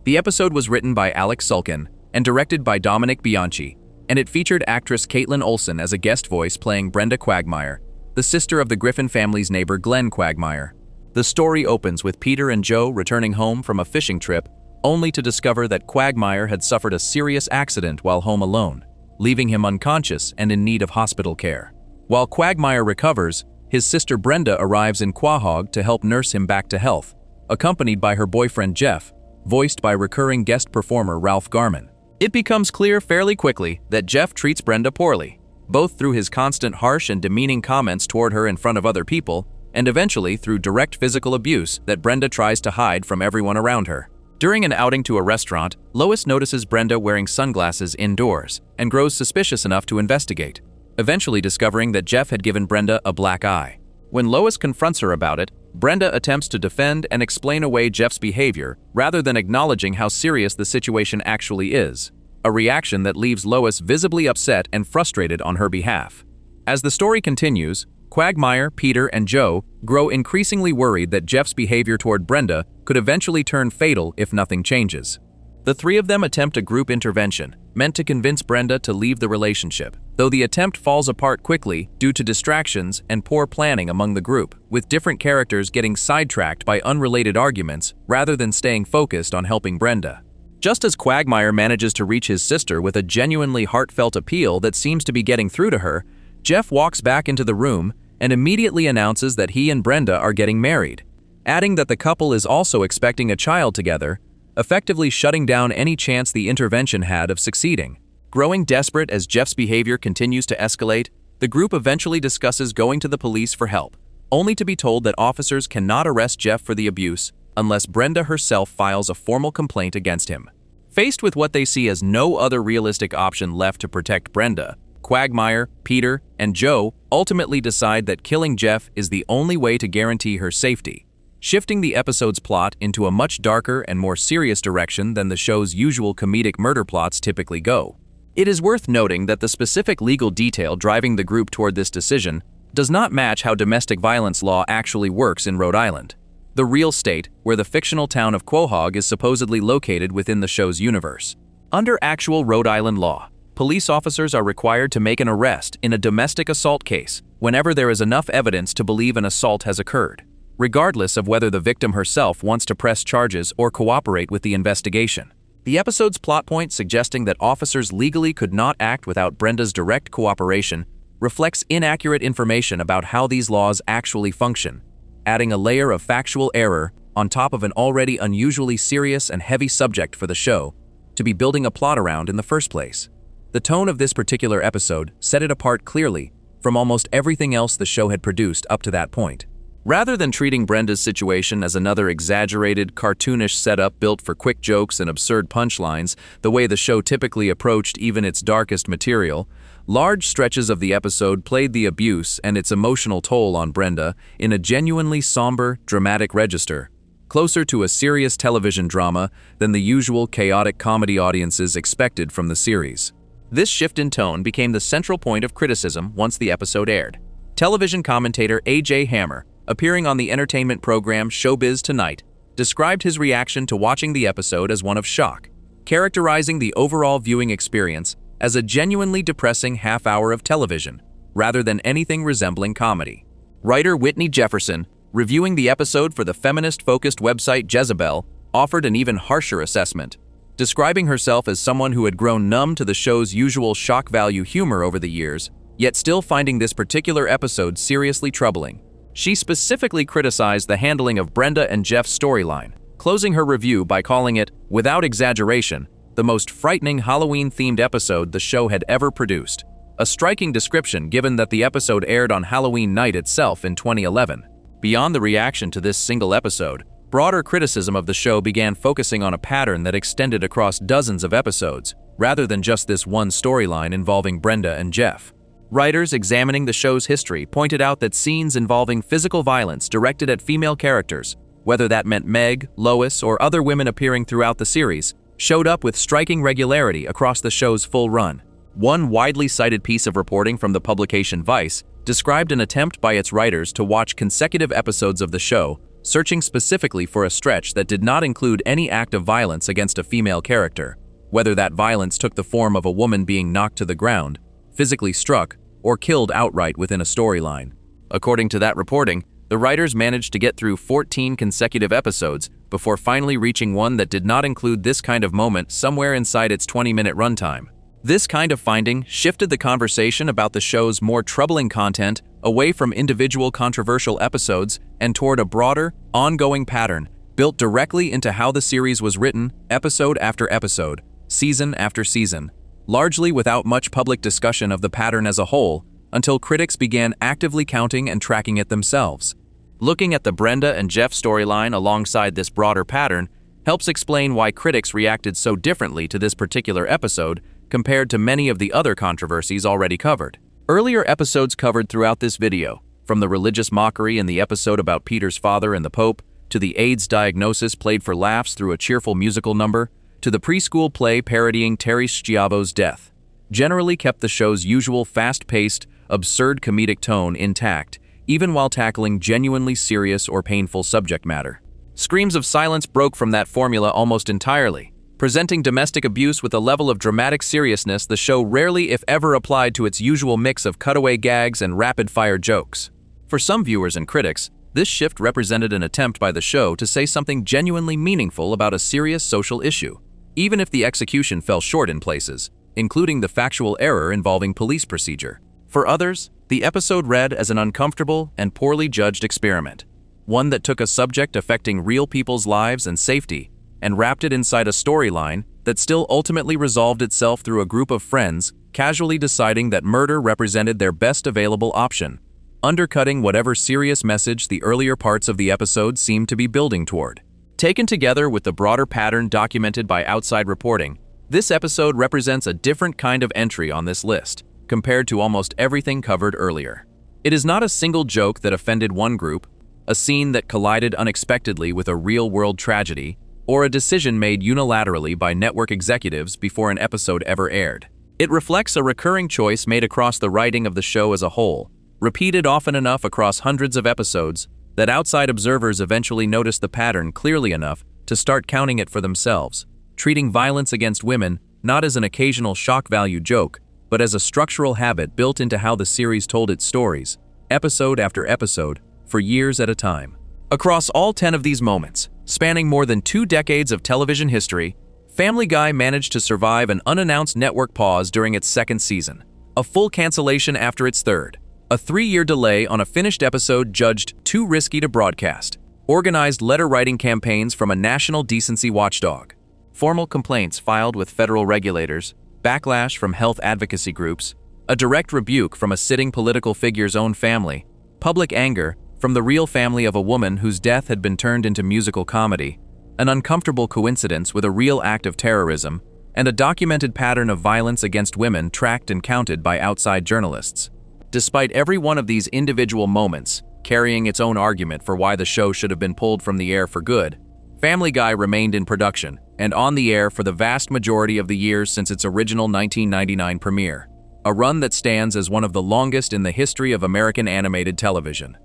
The episode was written by Alex Sulkin and directed by Dominic Bianchi, and it featured actress Caitlin Olsen as a guest voice playing Brenda Quagmire, the sister of the Griffin family's neighbor Glenn Quagmire. The story opens with Peter and Joe returning home from a fishing trip, only to discover that Quagmire had suffered a serious accident while home alone, leaving him unconscious and in need of hospital care. While Quagmire recovers, his sister Brenda arrives in Quahog to help nurse him back to health, accompanied by her boyfriend Jeff, voiced by recurring guest performer Ralph Garman. It becomes clear fairly quickly that Jeff treats Brenda poorly, both through his constant harsh and demeaning comments toward her in front of other people, and eventually through direct physical abuse that Brenda tries to hide from everyone around her. During an outing to a restaurant, Lois notices Brenda wearing sunglasses indoors and grows suspicious enough to investigate, eventually discovering that Jeff had given Brenda a black eye. When Lois confronts her about it, Brenda attempts to defend and explain away Jeff's behavior rather than acknowledging how serious the situation actually is, a reaction that leaves Lois visibly upset and frustrated on her behalf. As the story continues, Quagmire, Peter, and Joe grow increasingly worried that Jeff's behavior toward Brenda could eventually turn fatal if nothing changes. The three of them attempt a group intervention, meant to convince Brenda to leave the relationship, though the attempt falls apart quickly due to distractions and poor planning among the group, with different characters getting sidetracked by unrelated arguments rather than staying focused on helping Brenda. Just as Quagmire manages to reach his sister with a genuinely heartfelt appeal that seems to be getting through to her, Jeff walks back into the room and immediately announces that he and Brenda are getting married, adding that the couple is also expecting a child together, effectively shutting down any chance the intervention had of succeeding. Growing desperate as Jeff's behavior continues to escalate, the group eventually discusses going to the police for help, only to be told that officers cannot arrest Jeff for the abuse unless Brenda herself files a formal complaint against him. Faced with what they see as no other realistic option left to protect Brenda, Quagmire, Peter, and Joe ultimately decide that killing Jeff is the only way to guarantee her safety, shifting the episode's plot into a much darker and more serious direction than the show's usual comedic murder plots typically go. It is worth noting that the specific legal detail driving the group toward this decision does not match how domestic violence law actually works in Rhode Island, the real state where the fictional town of Quahog is supposedly located within the show's universe. Under actual Rhode Island law, police officers are required to make an arrest in a domestic assault case whenever there is enough evidence to believe an assault has occurred, regardless of whether the victim herself wants to press charges or cooperate with the investigation. The episode's plot point suggesting that officers legally could not act without Brenda's direct cooperation reflects inaccurate information about how these laws actually function, adding a layer of factual error on top of an already unusually serious and heavy subject for the show to be building a plot around in the first place. The tone of this particular episode set it apart clearly from almost everything else the show had produced up to that point. Rather than treating Brenda's situation as another exaggerated, cartoonish setup built for quick jokes and absurd punchlines, the way the show typically approached even its darkest material, large stretches of the episode played the abuse and its emotional toll on Brenda in a genuinely somber, dramatic register, closer to a serious television drama than the usual chaotic comedy audiences expected from the series. This shift in tone became the central point of criticism once the episode aired. Television commentator A.J. Hammer, appearing on the entertainment program Showbiz Tonight, described his reaction to watching the episode as one of shock, characterizing the overall viewing experience as a genuinely depressing half-hour of television, rather than anything resembling comedy. Writer Whitney Jefferson, reviewing the episode for the feminist-focused website Jezebel, offered an even harsher assessment, describing herself as someone who had grown numb to the show's usual shock value humor over the years, yet still finding this particular episode seriously troubling. She specifically criticized the handling of Brenda and Jeff's storyline, closing her review by calling it, without exaggeration, the most frightening Halloween-themed episode the show had ever produced. A striking description given that the episode aired on Halloween night itself in 2011. Beyond the reaction to this single episode, broader criticism of the show began focusing on a pattern that extended across dozens of episodes, rather than just this one storyline involving Brenda and Jeff. Writers examining the show's history pointed out that scenes involving physical violence directed at female characters, whether that meant Meg, Lois, or other women appearing throughout the series, showed up with striking regularity across the show's full run. One widely cited piece of reporting from the publication Vice described an attempt by its writers to watch consecutive episodes of the show, searching specifically for a stretch that did not include any act of violence against a female character, whether that violence took the form of a woman being knocked to the ground, physically struck, or killed outright within a storyline. According to that reporting, the writers managed to get through 14 consecutive episodes before finally reaching one that did not include this kind of moment somewhere inside its 20-minute runtime. This kind of finding shifted the conversation about the show's more troubling content away from individual controversial episodes and toward a broader, ongoing pattern built directly into how the series was written, episode after episode, season after season, largely without much public discussion of the pattern as a whole, until critics began actively counting and tracking it themselves. Looking at the Brenda and Jeff storyline alongside this broader pattern helps explain why critics reacted so differently to this particular episode compared to many of the other controversies already covered. Earlier episodes covered throughout this video, from the religious mockery in the episode about Peter's father and the Pope, to the AIDS diagnosis played for laughs through a cheerful musical number, to the preschool play parodying Terry Schiavo's death, generally kept the show's usual fast-paced, absurd comedic tone intact, even while tackling genuinely serious or painful subject matter. Screams of silence broke from that formula almost entirely, presenting domestic abuse with a level of dramatic seriousness the show rarely if ever applied to its usual mix of cutaway gags and rapid-fire jokes. For some viewers and critics, this shift represented an attempt by the show to say something genuinely meaningful about a serious social issue, even if the execution fell short in places, including the factual error involving police procedure. For others, the episode read as an uncomfortable and poorly judged experiment, one that took a subject affecting real people's lives and safety and wrapped it inside a storyline that still ultimately resolved itself through a group of friends casually deciding that murder represented their best available option, undercutting whatever serious message the earlier parts of the episode seemed to be building toward. Taken together with the broader pattern documented by outside reporting, this episode represents a different kind of entry on this list, compared to almost everything covered earlier. It is not a single joke that offended one group, a scene that collided unexpectedly with a real-world tragedy, or a decision made unilaterally by network executives before an episode ever aired. It reflects a recurring choice made across the writing of the show as a whole, repeated often enough across hundreds of episodes that outside observers eventually noticed the pattern clearly enough to start counting it for themselves, treating violence against women not as an occasional shock value joke, but as a structural habit built into how the series told its stories, episode after episode, for years at a time. Across all 10 of these moments, spanning more than 2 decades of television history, Family Guy managed to survive an unannounced network pause during its 2nd season, a full cancellation after its 3rd, a 3-year delay on a finished episode judged too risky to broadcast, organized letter-writing campaigns from a national decency watchdog, formal complaints filed with federal regulators, backlash from health advocacy groups, a direct rebuke from a sitting political figure's own family, public anger from the real family of a woman whose death had been turned into musical comedy, an uncomfortable coincidence with a real act of terrorism, and a documented pattern of violence against women tracked and counted by outside journalists. Despite every one of these individual moments carrying its own argument for why the show should have been pulled from the air for good, Family Guy remained in production and on the air for the vast majority of the years since its original 1999 premiere, a run that stands as one of the longest in the history of American animated television.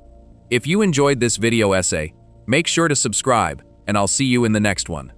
If you enjoyed this video essay, make sure to subscribe, and I'll see you in the next one.